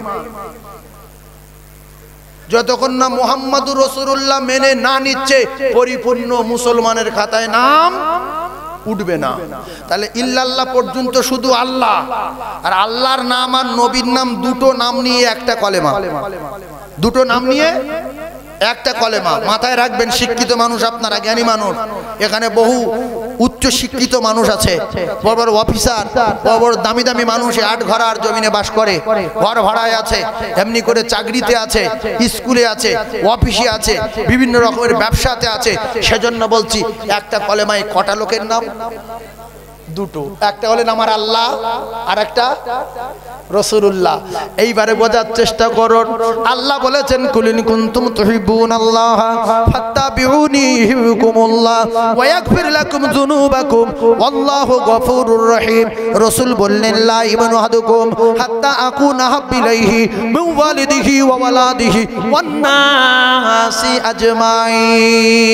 যতক্ষণ না মুহাম্মাদুর রাসূলুল্লাহ মেনে না নিচ্ছে পরিপূর্ণ মুসলমানের খাতায় নাম উঠবে না। তাহলে ইল্লাল্লাহ পর্যন্ত শুধু আল্লাহ, আর আল্লাহর নাম আর নবীর নাম দুটো নাম নিয়ে একটা কলেমা, দুটো নাম নিয়ে একটা কলেমা। মাথায় রাখবেন শিক্ষিত মানুষ আপনারা, জ্ঞানী মানুষ, এখানে বহু উচ্চ শিক্ষিত মানুষ আছে, বড় বড় অফিসার, বড় বড় দামি দামি মানুষ 8 ঘরার জমিনে বাস করে, ঘর ভাড়ায় আছে, এমনি করে চাকরিতে আছে, স্কুলে আছে, অফিসে আছে, বিভিন্ন রকমের ব্যবসাতে আছে। সেজন্য বলছি একটা কলেমায় কটা লোকের নাম? দুটো। একটা হলেন আমার আল্লাহ, আর একটা রাসূলুল্লাহ। এইবারে বোঝার চেষ্টা করুন। আল্লাহ বলেছেন কুলিন কুনতুম তুহিব্বুনাল্লাহ ফাত্তা ফাত্তাবিউনি ইউহিব্বুকুমুল্লাহ ওয়া ইয়াগফির লাকুম যুনুবাকুম ওয়াল্লাহু গফুরুর রহিম। রাসূল বললেন লা ইমানু আহাদুকুম হাত্তা আকুনা হাব্বা ইলাইহি মিন ওয়ালিদিহি ওয়া ওয়ালাদিহি ওয়ান নাসি আজমাইন।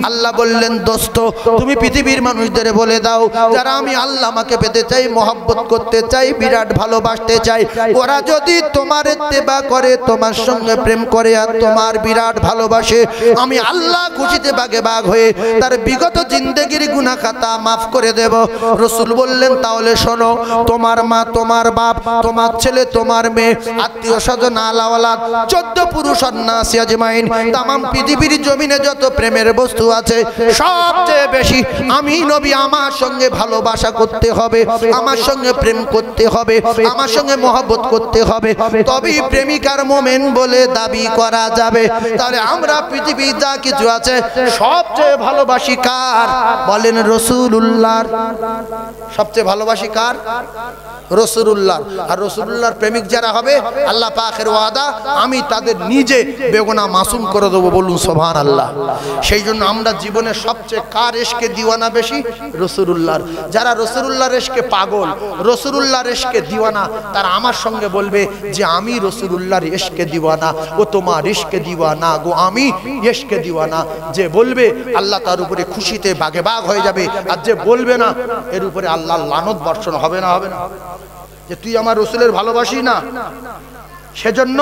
আল্লাহ বললেন দোস্ত তুমি পৃথিবীর মানুষদের বলে দাও যারা আমি আল্লাহ আমাকে পেতে চাই, মহব্বত করতে চাই, বিরাট ভালোবাসতে চাই, ওরা যদি তোমার ইত্তেবা করে, তোমার সঙ্গে প্রেম করে আর তোমার বিরাট ভালোবাসে, আমি আল্লাহ খুশিতে বাগে বাগ হয়ে তার বিগত জিন্দেগির গুনাহ খাতা মাফ করে দেব। রাসূল বললেন তাহলে শোনো, তোমার মা, তোমার বাপ, তোমার ছেলে, তোমার মেয়ে, আত্মীয় স্বজন, আলাওয়ালাদ, 14 পুরুষ নাসি আজমাইন, তামাম পৃথিবীর জমিনে যত প্রেমের বস্তু আছে সবচেয়ে বেশি আমি নবী আমার সঙ্গে ভালোবাসা করতে হবে, আমার সঙ্গে প্রেম করতে হবে, আমার সঙ্গে মহব্বত করতে হবে, তবেই প্রেমিকার মোমেন বলে দাবি করা যাবে। তাহলে আমরা পৃথিবী যা কিছু আছে সবচেয়ে ভালোবাসি কার? বলেন রাসূলুল্লাহর। সবচেয়ে ভালোবাসি কার? রাসূলুল্লাহ। আর রাসূলুল্লাহর প্রেমিক যারা হবে আল্লাহ পাকের ওয়াদা আমি তাদের নিজে বেগুনাহ মাসুম করে দেবো। বলুন সুবহানাল্লাহ। সেই জন্য আমরা জীবনে সবচেয়ে কার ইশকে দিওয়ানা বেশি? রাসূলুল্লাহর। যারা রাসূলুল্লাহর ইশকে পাগল, রাসূলুল্লাহর ইশকে দিওয়ানা, তারা আমার সঙ্গে বলবে যে আমি রাসূলুল্লাহর ইশকে দিওয়ানা, ও তোমার ইশকে দিওয়ানা গো, আমি ইশকে দিওয়ানা। যে বলবে আল্লাহ তার উপরে খুশিতে বাগে বাগ হয়ে যাবে, আর যে বলবে না এর উপরে আল্লাহর লানত বর্ষণ হবে না? হবে না? যে তুই আমার রাসূলের ভালোবাসি না। সেজন্য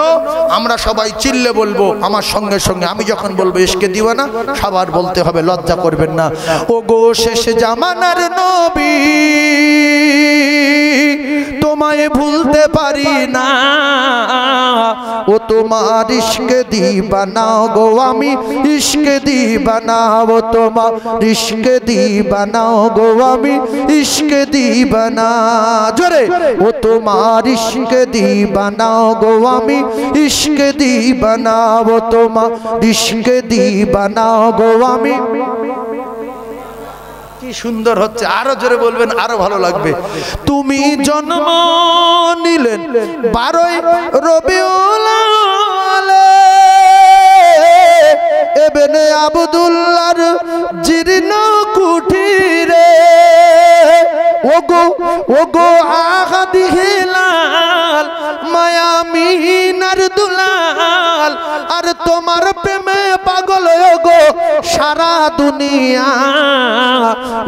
আমরা সবাই চিল্লে বলবো আমার সঙ্গে সঙ্গে। আমি যখন বলবো ইশকে দিওয়ানা সবার বলতে হবে, লজ্জা করবেন না। ও গো শেষ জামানার নবী তোমায় ভুলতে পারি না, ও তোমার ইশকে দিওয়ানা গো আমি, ইশকে দিওয়ানা, ও তোমার ইশকে দিওয়ানা গো আমি, ইশকে দিওয়ানা। জোরে, ও তোমার ইশকে দিওয়ানা গো আমি, ইশকে দিওয়ানা, ও তোমার ইশকে দিওয়ানা গো আমি। কি সুন্দর হচ্ছে, আরো জোরে বলবেন আরো ভালো লাগবে। তুমি জন্ম নিলেন 12ই রবিউল আউয়ালে, ইবনে আব্দুল্লাহর জীর্ণ কুঠিরে, ওগো ওগো আহাদি হিলাল মায়ামিনার দুলাল, আর তোমার প্রেমে পাগল ওগো সারা দুনিয়া,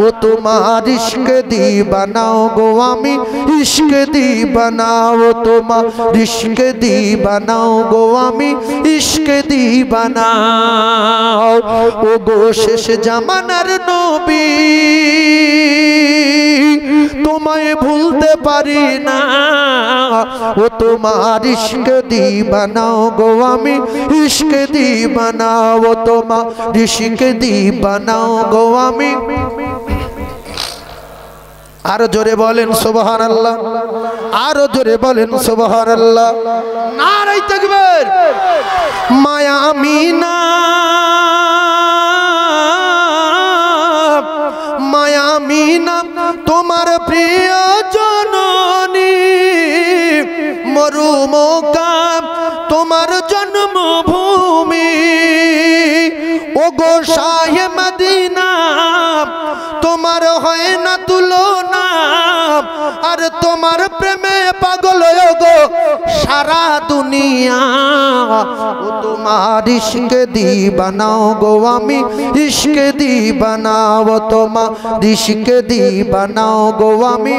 ও তোমার ইশকে দিওয়ানা গো আমি, ইশকে দিওয়ানা, ও তোমার ইশকে দিওয়ানা গো আমি, ইশকে দিওয়ানা। ও গো শেষ জামানার নবী তোমায় ভুলতে পারি না, ও তোমার ইশকে দিওয়ানা গো আমি, ইশকে দিওয়ানা, ও তোমার ইশকে দিওয়ানা গো আমি। আরো জোরে বলেন সুবহানাল্লাহ, আরো জোরে বলেন সুবহানাল্লাহ। নারে তাকবীর। মায়া আমিনা, মায়া আমিনা তোমার প্রিয় জননী, মরুমকাম তোমার জন্মভূমি, ওগো শাহে মদিনা তোমার হয় না তুলনা, আর তোমার প্রেমে পাগল ওগো সারা দুনিয়া, ও তোমার ইশকে দিওয়ানা গো আমি, ইশকে দিওয়ানা, ও তোমার ইশকে দিওয়ানা গো আমি।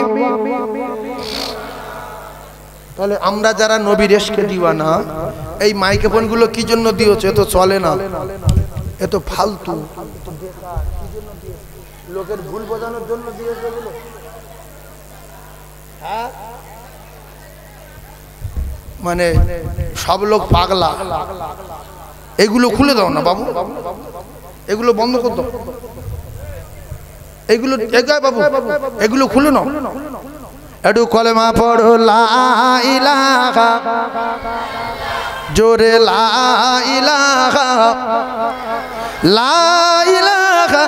তাহলে আমরা যারা নবীর ইশকে দিওয়ানা, এই মাইক্রোফোন গুলো কি জন্য দিয়েছে? এ তো চলে না, এ তো ফালতু, লোকের ভুল বোঝানোর জন্য দিয়েছে বলে। হ্যাঁ, মানে সব লোক পাগলা। এগুলো খুলে দাও না বাবু, এগুলো বন্ধ করে দাও, এগুলো বাবু এগুলো খুলে নাও। একটু কলেমা পড়ো লা ইলাহা, জোরে লা ইলাহা, লা ইলাহা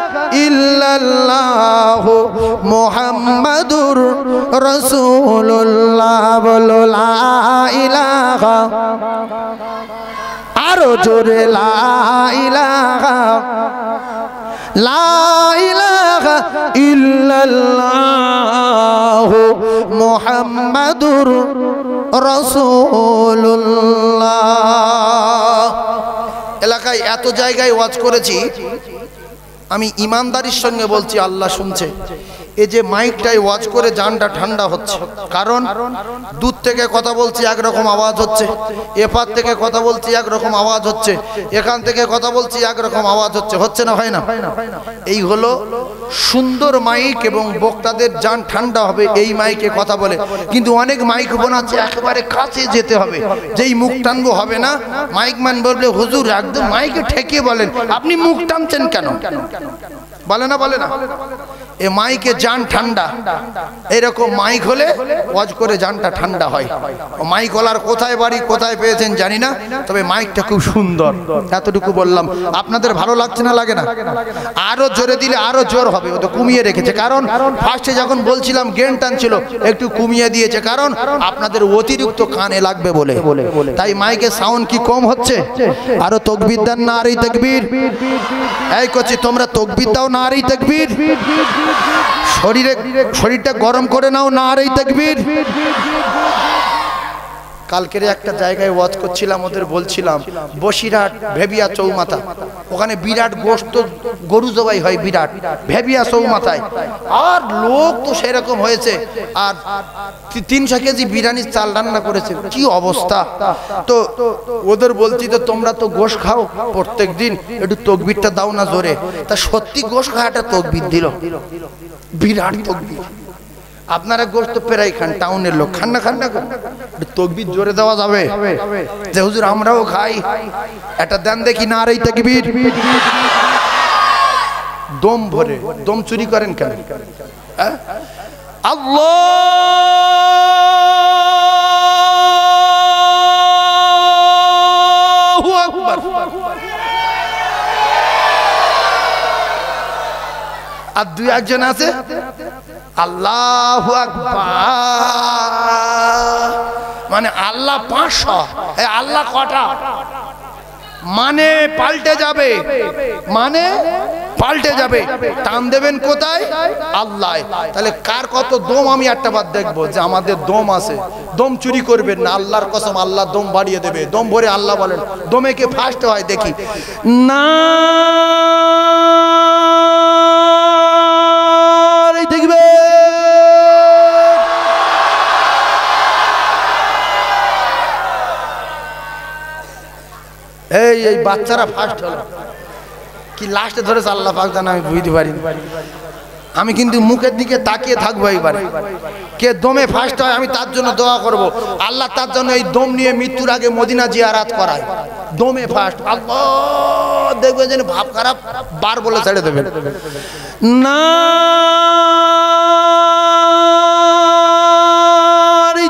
ইল্লাল্লাহু মুহাম্মাদুর রাসূলুল্লাহ। বলো লা ইলাহা, আরো আরো জোরে লা ইলাহা ইল্লাল্লাহু মুহাম্মাদুর রাসূলুল্লাহ। এলাকায় এত জায়গায় ওয়াজ করেছি, আমি ইমানদারির সঙ্গে বলছি, আল্লাহ শুনছে। এই যে মাইকটাই ওয়াজ করে জানটা ঠান্ডা হচ্ছে, কারণ দূর থেকে কথা বলছি একরকম আওয়াজ হচ্ছে, এপার থেকে কথা বলছি একরকম আওয়াজ হচ্ছে, এখান থেকে কথা বলছি একরকম আওয়াজ হচ্ছে, হচ্ছে না হয় না? এই হলো সুন্দর মাইক এবং বক্তাদের জান ঠান্ডা হবে এই মাইকে কথা বলে। কিন্তু অনেক মাইক বানাচ্ছে একেবারে কাছে যেতে হবে, যেই মুখ টানবো হবে না। মাইক ম্যান বলবে হুজুর একদম মাইকে ঠেকিয়ে বলেন, আপনি মুখ টানছেন কেন? বলে না, বলে না। এ মাইকে জান ঠান্ডা, এরকম মাইক হলে ওয়াজ করে জানটা ঠান্ডা হয়। মাইক ওলার কোথায় বাড়ি কোথায় পেয়েছেন জানি না, তবে মাইকটা খুব সুন্দর, এতটুকু বললাম। আপনাদের ভালো লাগছে না, লাগে না? আরো জোরে দিলে আরো জোর হবে, ও তো কমিয়ে রেখেছে, কারণ ফার্স্টে যখন বলছিলাম গেন টানছিল, একটু কমিয়ে দিয়েছে, কারণ আপনাদের অতিরিক্ত কানে লাগবে বলে। তাই মাইকের সাউন্ড কি কম হচ্ছে? আরো তাকবীর দেন, নারে তাকবীর। এই করছি, তোমরা তাকবীর দাও, নারে তাকবীর। শরীরটা গরম করে নাও, নারে তাকবীর। কালকের একটা জায়গায় ওয়াজ করছিলাম, ওদের বলছিলাম বসিরহাট ভেবিয়া চৌমাথা, ওখানে বিরাট গোশত গরু জবাই হয়, বিরাট ভেবিয়া চৌমাথায়। আর লোক তো সেরকম হয়েছে, আর 300 কেজি বিরিয়ানির চাল রান্না করেছে, কি অবস্থা। তো ওদের বলছি, তো তোমরা তো গোশ খাও প্রত্যেক দিন, একটু তাকবীরটা দাও না জোরে। তা সত্যি গোশ খাওয়াটা তাকবীর দিল, বিরাট তাকবীর। আপনারা গোশত প্রায় খান, টাউনের লোক খান না, খান না, তাকবীর জোরে দেওয়া যাবে যে হুজুর আমরাও খাই, এটা দেন দেখি, নারে তাকবীর। দম ভরে, দম চুরি করেন কেন? আল্লাহু আকবার। আর দুই একজন আছে আল্লাহু আকবার, মানে আল্লাহ 500, আল্লাহ কটা? মানে পাল্টে যাবে, মানে পাল্টে যাবে। টান দেবেন কোথায়? আল্লাহ। তাহলে কার কত দম আমি একটা বার দেখবো, যে আমাদের দম আছে। দম চুরি করবেন না, আল্লাহর কসম, আল্লাহ দম বাড়িয়ে দেবে। দম ভরে আল্লাহ বলেন, দমে কে ফার্স্ট হয় দেখি না। দেখবে এই বাচ্চারা ফার্স্ট হলো, কি লাস্টে ধরেছে আল্লাহ পাক জানে, আমি বুঝতে পারি। আমি কিন্তু মুখের দিকে তাকিয়ে থাকবো, এইবারে কে দমে ফার্স্ট হয় আমি তার জন্য দোয়া করব। আল্লাহ তার জন্য এই দম নিয়ে মৃত্যুর আগে মদিনা জিয়ারাত করায়, দমে ফার্স্ট। আল্লাহ দেখবে যেন ভাব খারাপ বার বলে ছেড়ে দেবে না।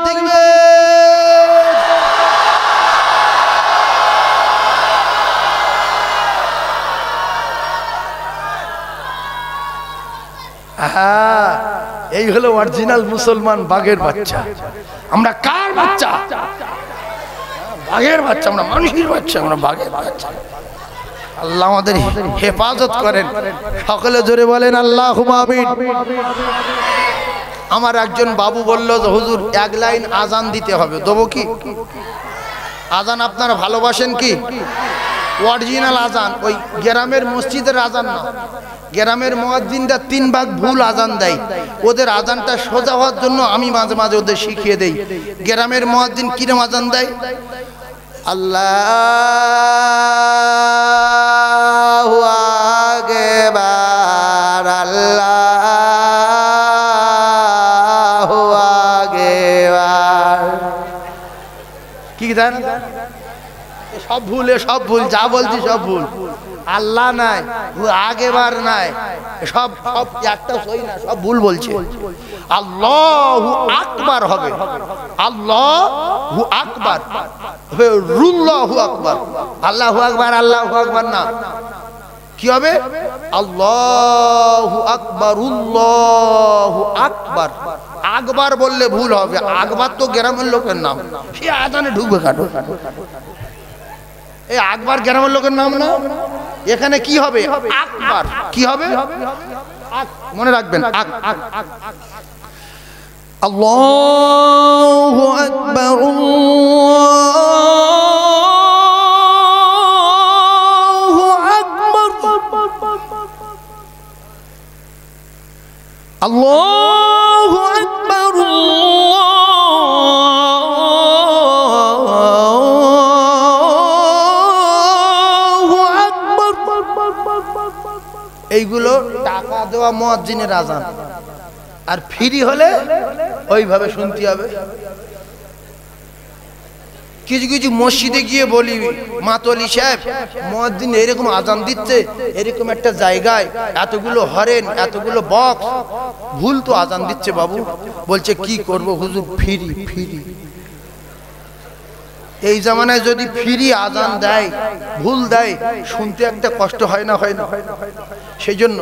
দেখবে এই হলো অরিজিনাল মুসলমান, বাঘের বাচ্চা। আমরা কার বাচ্চা? বাঘের বাচ্চা, আমরা মানুষের বাচ্চা, আমরা বাঘের বাচ্চা। আল্লাহ আমাদের হেফাজত করেন, সকলে জোরে বলেন আল্লাহুম্মা আমিন। আমার একজন বাবু বলল যে হুজুর এক লাইন আজান দিতে হবে, দেবো কি? আজান আপনারা ভালোবাসেন কি? অরিজিনাল আজান, ওই গ্রামের মসজিদের আজান না। গ্রামের মুয়াজ্জিনরা 3 ভাগ ভুল আজান দেয়, ওদের আজানটা সোজা হওয়ার জন্য আমি মাঝে মাঝে ওদের শিখিয়ে দেই। গ্রামের মুয়াজ্জিন কিরম আজান দেয়? আল্লাহু আকবার, আল্লাহু আকবার। কি জানেন? সব ভুল, সব ভুল, যা বলছি সব ভুল। আল্লাহ নাই, আগেবার নাই, সব সব একটা সই না, সব ভুল বলছে। আল্লাহু আকবার হবে, আল্লাহু আকবার, রুল্লাহু আকবার। আল্লাহু আকবার, আল্লাহু আকবার না, কি হবে? আল্লাহু আকবারুল্লাহু আকবার। আকবার বললে ভুল হবে, আকবার তো গ্রামের লোকের নাম, সে আজানে ঢুকবে কাটো। এই আকবর গ্রামের লোকের নাম না, এখানে কি হবে আকবর, কি হবে মনে রাখবেন আল্লাহু আকবার আল্লাহু আকবার আল্লাহু আকবার। এইগুলো টাকা দেওয়া মুয়াজ্জিনের আযান, আর ফ্রি হলে ওইভাবে শুনতে হবে। কিছু কিছু মসজিদে গিয়ে বলি, মাতোয়ালি সাহেব মুয়াজ্জিন এরকম আযান দিচ্ছে, এরকম একটা জায়গায় এতগুলো হরেন এতগুলো বক্স, ভুল তো আযান দিচ্ছে বাবু। বলছে কি করব হুজুর, ফ্রি ফ্রি। এই জামানায় যদি ফ্রি আযান দেয়, ভুল দেয়, শুনতে একটা কষ্ট হয় না, হয় না? সেই জন্য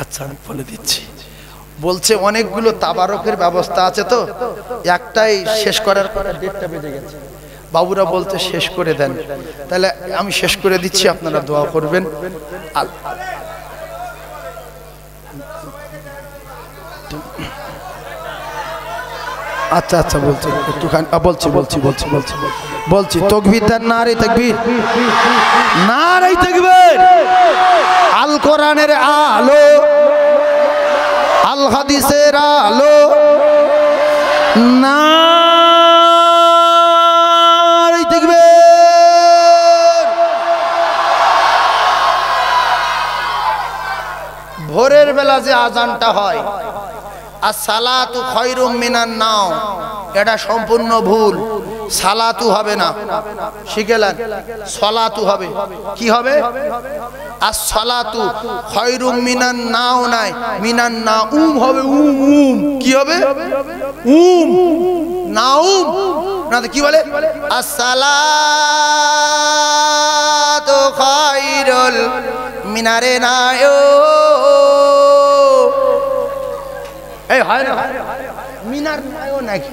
আচ্ছা আমি বলে দিচ্ছি। বলছে অনেকগুলো তাবারকের ব্যবস্থা আছে, তো একটাই শেষ করার পর 1:30 বেজে গেছে। বাবুরা বলতে শেষ করে দেন, তাহলে আমি শেষ করে দিচ্ছি, আপনারা দোয়া করবেন। আচ্ছা আচ্ছা বলছি একটুখানি, বলছি তাকবীর দেন, নারে তাকবীর, নারে তাকবীর। আল কোরআনের আলো, আল হাদিসের আলো, নারে তাকবীর। ভোরের বেলা যে আযানটা হয়, আসসালাতু খায়রুম মিনান নাওম, এটা সম্পূর্ণ ভুল। সালাতু হবে না, শিখেলেন, সলাতু হবে। কি হবে? আসসালাতু খায়রুম মিনান নাও নাই, মিনান নাউম হবে, উম। কি হবে? উম, নাউম না তো কি বলে? আসসালাতু খায়রুল মিনারে নাও। এই হয় না, মিনার নাও নাকি?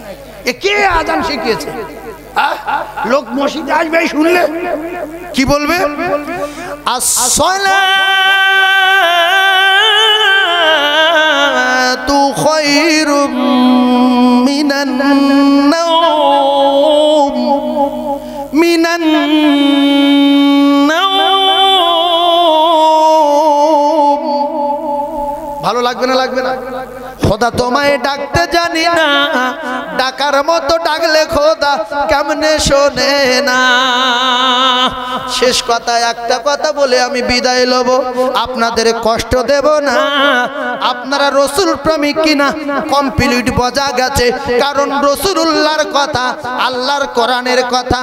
এ কে আযান শিখিয়েছে? লোক মসজিদে আসবে, শুনলে কি বলবে? আসসালাতু খায়রুম মিনান নাওম, মিনান নাওম। ভালো লাগবে না? লাগবে না? খোদা তোমায় ডাকতে জানি না, ডাকার মতো ডাকলে খোদা কেমনে শোনে না। শেষ কথা, একটা কথা বলে আমি বিদায় লব, আপনাদের কষ্ট দেব না। আপনারা রসুল প্রেমিক কিনা কমপ্লিট বোঝা গেছে, কারণ রসুলুল্লাহর কথা, আল্লাহর কোরআনের কথা,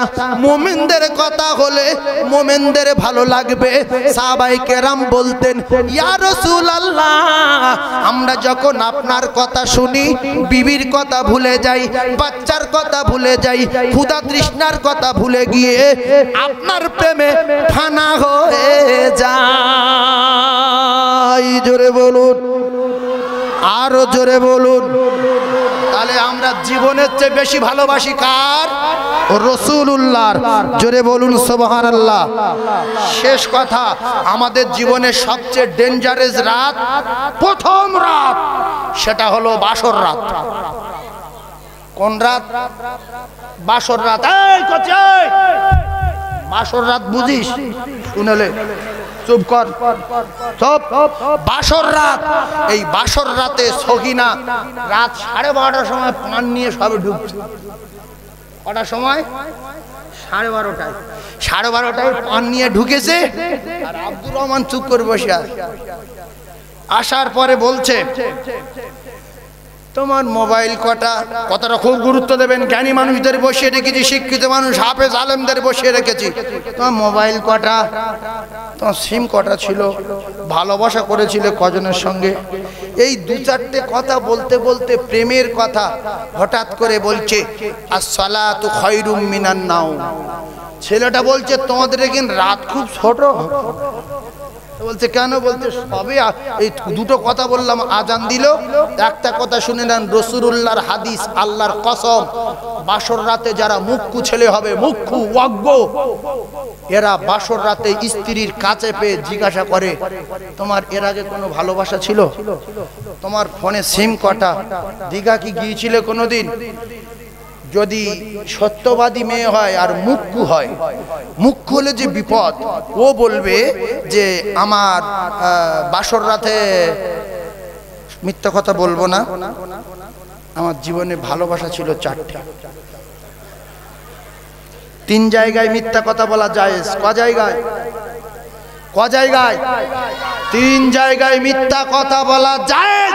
মুমিনদের কথা হলে মুমিনদের ভালো লাগবে। সাহাবায়ে কেরাম বলতেন, ইয়া রাসূলুল্লাহ, আমরা যখন আপনার কথা শুনি, বিবির কথা ভুলে যাই, বাচ্চার কথা ভুলে যাই, ক্ষুধা তৃষ্ণার কথা ভুলে গিয়ে আপনার প্রেমে ফানা হয়ে যাই। জোরে বলুন, আরো জোরে বলুন। তাহলে আমরা জীবনের চেয়ে বেশি ভালোবাসি কার? রাসূলুল্লাহর। জোরে বলুন সুবহানাল্লাহ। শেষ কথা, আমাদের জীবনের সবচেয়ে ডেঞ্জারাস রাত, প্রথম রাত, সেটা হলো বাসর রাত। কোন রাত? বাসর রাত। এই কচি, বাসর রাত বুঝিস? শুনলে চুপ কর, চুপ। বাসর রাত, এই বাসর রাতে সগিনা রাত 12:30টার সময় পান নিয়ে সবে ঢুকছে। কটার সময়? 12:30টায়। 12:30টায় পান নিয়ে ঢুকেছে, আর আব্দুর রহমান চুপ করে বসে আছে। আসার পরে বলছে, তোমার মোবাইল কটা? কথাটা খুব গুরুত্ব দেবেন। জ্ঞানী মানুষদের বসিয়ে রেখেছি, শিক্ষিত মানুষ হাফেজ আলেমদের বসিয়ে রেখেছি। তোমার মোবাইল কটা? তোমার সিম কটা ছিল? ভালোবাসা করেছিলে কজনের সঙ্গে? এই 2-4টে কথা বলতে বলতে প্রেমের কথা হঠাৎ করে বলছে, আসসালাতু খায়রুম মিনান নাওম। ছেলেটা বলছে, তোমাদের এখানে রাত খুব ছোট। বলছে কেন? বলতে সবে এই দুটো কথা বললাম, আজান দিল। একটা কথা শুনে নেন, রাসূলুল্লাহর হাদিস, আল্লাহর কসম, বাসর রাতে যারা মুখ্যু ছেলে হবে, মুখ্যু অজ্ঞ, এরা বাসর রাতে স্ত্রীর কাছে পেয়ে জিজ্ঞাসা করে, তোমার এর আগে কোনো ভালোবাসা ছিল? তোমার ফোনে সিম কটা? দীঘা কি গিয়েছিলে কোনোদিন? যদি সত্যবাদী মেয়ে হয় আর মুখ্যু হয়, মুখ্যু হলে যে বিপদ, ও বলবে যে আমার বাসর রাতে, মিথ্যা কথা বলবো না, আমার জীবনে ভালোবাসা ছিল 4টে। 3 জায়গায় মিথ্যা কথা বলা জায়েজ। ক জায়গায়? 3 জায়গায় মিথ্যা কথা বলা জায়েজ।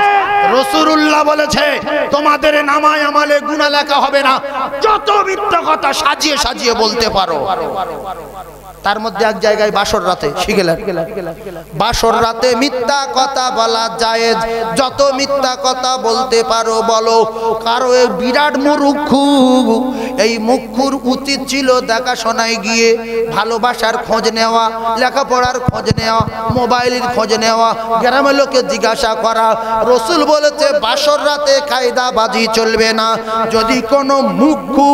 রাসূলুল্লাহ বলেছে, তোমাদের নামায় আমালে গুনাহ লেখা হবে না যত মিথ্যা কথা সাজিয়ে সাজিয়ে বলতে পারো। তার মধ্যে এক জায়গায় বাসর রাতে শিখেলেন, বাসর রাতে মিথ্যা কথা বলা জায়েজ, যত মিথ্যা কথা বলতে পারো বলো। কারো বিরাট মুরুক্ষু, এই মুখ্যুর উচিত ছিল দেখাশোনায় গিয়ে ভালোবাসার খোঁজ নেওয়া, লেখাপড়ার খোঁজ নেওয়া, মোবাইলের খোঁজ নেওয়া, গ্রামের লোকে জিজ্ঞাসা করা। রাসূল বলেছে বাসর রাতে কায়দাবাজি চলবে না। যদি কোনো মুখ্যু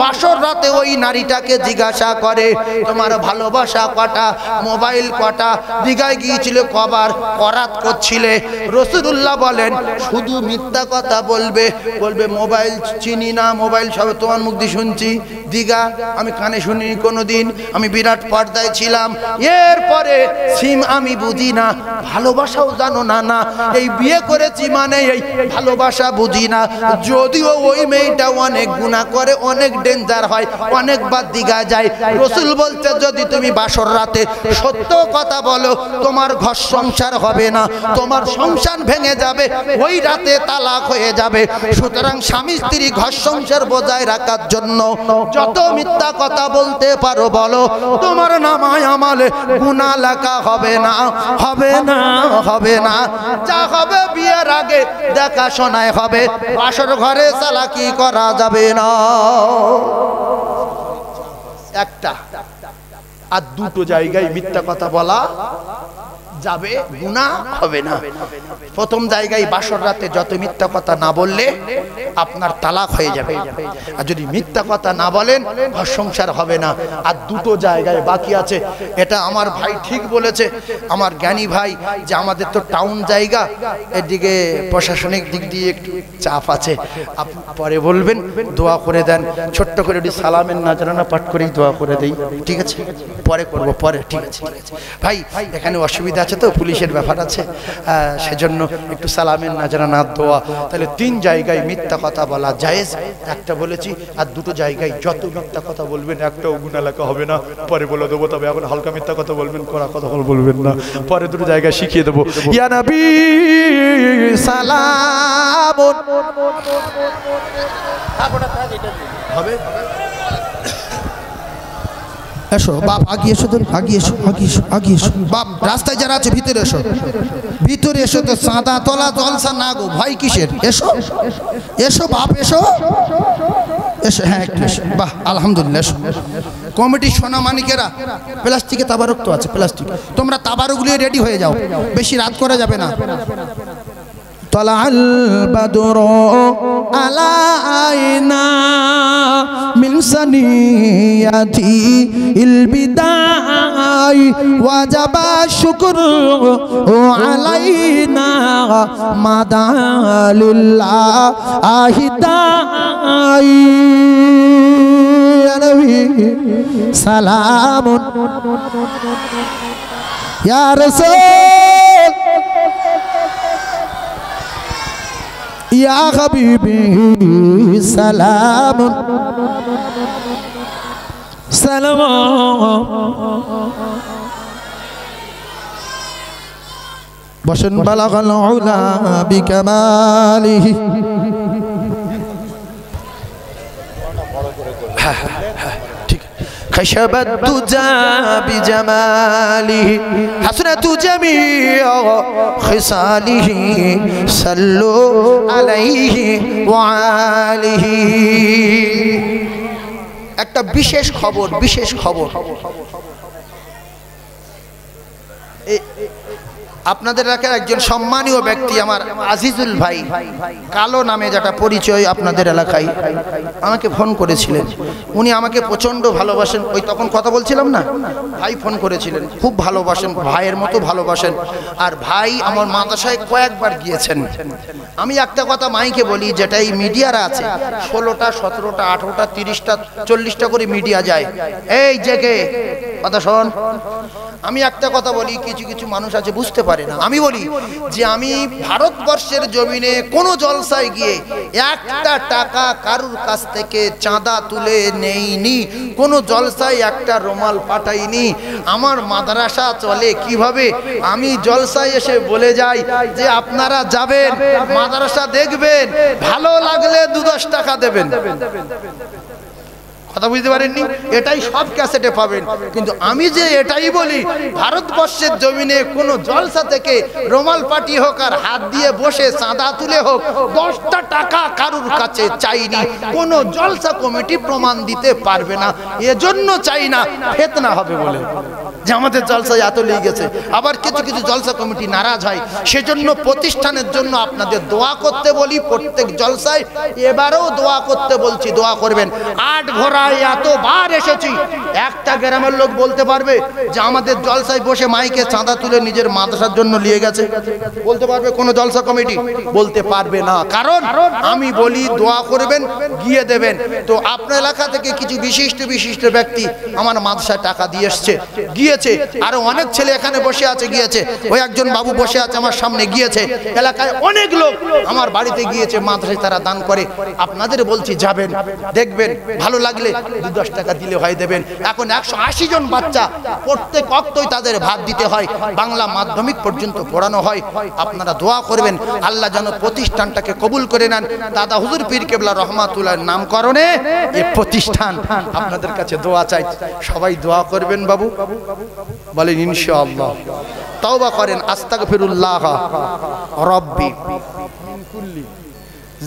বাসর রাতে ওই নারীটাকে জিজ্ঞাসা করে, তোমার ভালোবাসা কটা, মোবাইল কটা, দীঘায় গিয়েছিলে কবার, করাত করছিলে, রাসূলুল্লাহ বলেন শুধু মিথ্যা কথা বলবে। বলবে মোবাইল চিনি না, মোবাইল সবে তোমার মুখ দিয়ে শুনছি, দীঘা আমি কানে শুনিনি কোনোদিন, আমি বিরাট পর্দায় ছিলাম, এরপরে সিম আমি বুঝি না, ভালোবাসাও জানো না। না, এই বিয়ে করেছি মানে এই ভালোবাসা বুঝি না। যদিও ওই মেয়েটা অনেক গুনাহ করে, অনেক ডেঞ্জার হয়, অনেকবার দীঘা যায়। রাসূল বলতে যদি তুমি বাসর রাতে সত্য কথা বলো, তোমার ঘর সংসার হবে না, তোমার সংসার ভেঙে যাবে, ওই রাতে তালাক হয়ে যাবে। সুতরাং স্বামী স্ত্রী ঘর সংসার বজায় রাখার জন্য যত মিথ্যা কথা বলতে পারো বলো, তোমার নামায় আমালে গুনাহ লেখা হবে না, হবে না, হবে না। যা হবে বিয়ের আগে দেখাশোনায় হবে, বাসর ঘরে চালাকি করা যাবে না। একটা আর দুটো জায়গায় মিথ্যা কথা বলা যাবে, গুনাহ হবে না। প্রথম জায়গায় বাসর রাতে যত মিথ্যা কথা না বললে আপনার তালাক হয়ে যাবে, আর যদি মিথ্যা কথা না বলেন ঘর সংসার হবে না। আর দুটো জায়গায় বাকি আছে, এটা আমার ভাই ঠিক বলেছে, আমার জ্ঞানী ভাই, যে আমাদের তো টাউন জায়গা, এদিকে প্রশাসনিক দিক দিয়ে একটু চাপ আছে। আপনি পরে বলবেন, দোয়া করে দেন, ছোট্ট করে একটু সালামের নাজরানা পাঠ করেই দোয়া করে দেই, ঠিক আছে? পরে করব, পরে, ঠিক আছে ভাই। এখানে অসুবিধা আছে তো, পুলিশের ব্যাপার আছে, সেজন্য একটু সালামের নাজরানা দোয়া। তাহলে 3 জায়গায় মিথ্যা কথা বলা জায়েজ, একটা বলেছি। আর দুটো জায়গায় যত মিথ্যা কথা বলবেন একটাও গুনাহ লেখা হবে না। পরে বলে দেবো, তবে এখন হালকা মিথ্যা কথা বলবেন, কড়া কথা বলবেন না। পরে দুটো জায়গায় শিখিয়ে দেবো। ইয়া নবী সালাম হবে। এসো বাপ, আগিয়ে এসো, আগিয়ে এসো, আগিয়ে এসো, আগিয়ে এসো বাপ। রাস্তায় যারা আছে ভিতরে এসো, ভিতরে এসো। তো সাদা তোলা জলসা না গো, ভয় কিসের? এসো, এসো বাপ, এসো, এসো। হ্যাঁ একটু এসো। বাহ, আলহামদুলিল্লাহ। এসো। কমিটি সোনা মানিকেরা, প্লাস্টিকে তাবারক তো আছে, প্লাস্টিক, তোমরা তাবারক নিয়ে রেডি হয়ে যাও, বেশি রাত করা যাবে না। طلع البدر علينا من ثنيات البداء وجب الشكر علينا مدى لله داعي يا نبي سلام يا رسول يا حبيبي سلام سلام بشن بلغ العلا بكماله خشب الدجى بجماله حسنة جميع خصاله صلوا عليه وآله। একটা বিশেষ খবর, বিশেষ খবর। আপনাদের এলাকার একজন সম্মানীয় ব্যক্তি আমার আজিজুল ভাই, কালো নামে যেটা পরিচয় আপনাদের এলাকায়, আমাকে ফোন করেছিলেন। উনি আমাকে প্রচণ্ড ভালোবাসেন। ওই তখন কথা বলছিলাম না, ভাই ফোন করেছিলেন, খুব ভালোবাসেন, ভাইয়ের মতো ভালোবাসেন। আর ভাই আমার মাদ্রাসায় কয়েকবার গিয়েছেন। আমি একটা কথা মাইকে বলি, যেটা এই মিডিয়ারা আছে, 16টা 17টা 18টা 30টা 40টা করে মিডিয়া যায়। এই জেগে কথা শোন, আমি একটা কথা বলি, কিছু কিছু মানুষ আছে বুঝতে পারে না। আমি বলি যে আমি ভারতবর্ষের জমিনে কোনো জলসায় গিয়ে একটা টাকা কারুর কাছ থেকে চাঁদা তুলে নেইনি, কোনো জলসায় একটা রুমাল পাঠাইনি। আমার মাদ্রাসা চলে কিভাবে? আমি জলসায় এসে বলে যাই যে আপনারা যাবেন, মাদ্রাসা দেখবেন, ভালো লাগলে 2-10 টাকা দেবেন। কথা বুঝতে পারেননি? এটাই সব ক্যাসেটে পাবেন। কিন্তু আমি যে এটাই বলি, ভারতবর্ষের জমিনে কোনো জলসা থেকে রুমাল পাটি হোক আর হাত দিয়ে বসে চাঁদা তুলে হোক, 10টা টাকা কারুর কাছে চাইনি। কোনো জলসা কমিটি প্রমাণ দিতে পারবে না। এজন্য চাই না, ফিতনা হবে বলে যে আমাদের জলসায় এত লেগে গেছে। আবার কিছু কিছু জলসা কমিটি নারাজ হয়। সেজন্য প্রতিষ্ঠানের জন্য আপনাদের দোয়া করতে বলি, প্রত্যেক জলসায়। এবারেও দোয়া করতে বলছি, দোয়া করবেন। 8 ঘোড়ায় এতবার এসেছি, একটা গ্রামের লোক বলতে পারবে যে আমাদের জলসায় বসে মাইকে চাঁদা তুলে নিজের মাদ্রাসার জন্য নিয়ে গেছে? বলতে পারবে কোন জলসা কমিটি? বলতে পারবে না। কারণ আমি বলি দোয়া করবেন, গিয়ে দেবেন। তো আপনার এলাকা থেকে কিছু বিশিষ্ট বিশিষ্ট ব্যক্তি আমার মাদ্রাসায় টাকা দিয়ে এসছে, গিয়েছে। আরো অনেক ছেলে এখানে বসে আছে, গিয়েছে। ওই একজন বাবু বসে আছে আমার সামনে, গিয়েছে। এলাকায় অনেক লোক আমার বাড়িতে গিয়েছে, মাদ্রাসায় তারা দান করে। আপনাদের বলছি যাবেন, দেখবেন, ভালো লাগলে 2-10 টাকা দিলে হয় দেবেন। এখন 180 জন বাচ্চা প্রত্যেক অক্তই তাদের ভাত দিতে হয়, বাংলা মাধ্যমিক পর্যন্ত পড়ানো হয়। আপনারা দোয়া করবেন আল্লাহ যেন প্রতিষ্ঠানটাকে কবুল করে নেন। দাদা হুজুর পীর কেবলা রহমাতুল্লাহর নামকরণে এই প্রতিষ্ঠান, আপনাদের কাছে দোয়া চাই। সবাই দোয়া করবেন বাবু, বলেন ইনশাআল্লাহ। তওবা করেন, আস্তাগফিরুল্লাহ রাব্বি মিন কুল্লি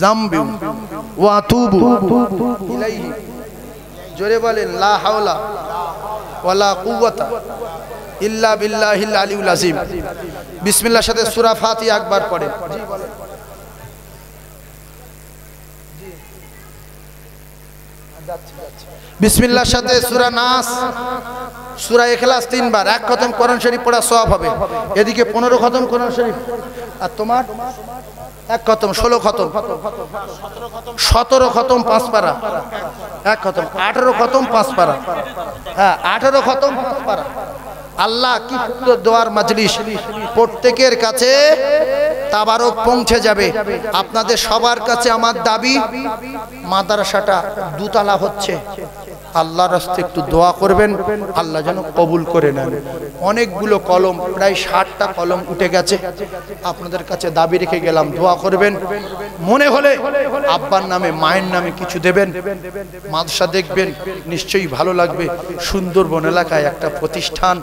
যামবি ওয়া আতুবু ইলাইহি। জোরে বলেন লা হাওলা ওয়ালা কুওয়াতা ইল্লা বিল্লাহিল আলিউল আযীম। বিসমিল্লাহর সাথে সূরা ফাতিহা একবার পড়েন। জি বলেন। বিসমিল্লাহর সাথে সূরা নাস, সূরা ইখলাস 3 বার, 1 খতম কোরআন শরীফ পড়া সওয়াব হবে। এদিকে 15 খতম কোরআন শরীফ, আর তোমার 1 খতম, 16 খতম, 17 খতম 5 পারা, 1 খতম, 18 খতম 5 পারা, হ্যাঁ 18 খতম 5 পারা। আল্লাহ কি সুন্দর দোয়ার মজলিস, প্রত্যেকের কাছে তাবারক পৌঁছে যাবে। আপনাদের সবার কাছে আমার দাবি, মাদ্রাসাটা 2 তলা হচ্ছে, আল্লাহর রাস্তায় একটু দোয়া করবেন, আল্লাহ যেন কবুল করে নেন। অনেকগুলো কলম, প্রায় 60টা কলম উঠে গেছে। আপনাদের কাছে দাবি রেখে গেলাম, দোয়া করবেন। মনে হলে আব্বার নামে মায়ের নামে কিছু দেবেন। মাদ্রাসা দেখবেন, নিশ্চয়ই ভালো লাগবে। সুন্দরবন এলাকায় একটা প্রতিষ্ঠান,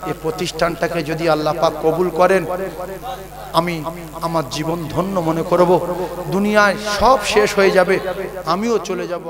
এই প্রতিষ্ঠানটাকে যদি আল্লাহ পাক কবুল করেন, আমি আমার জীবন ধন্য মনে করব। দুনিয়ায় সব শেষ হয়ে যাবে, আমিও চলে যাব।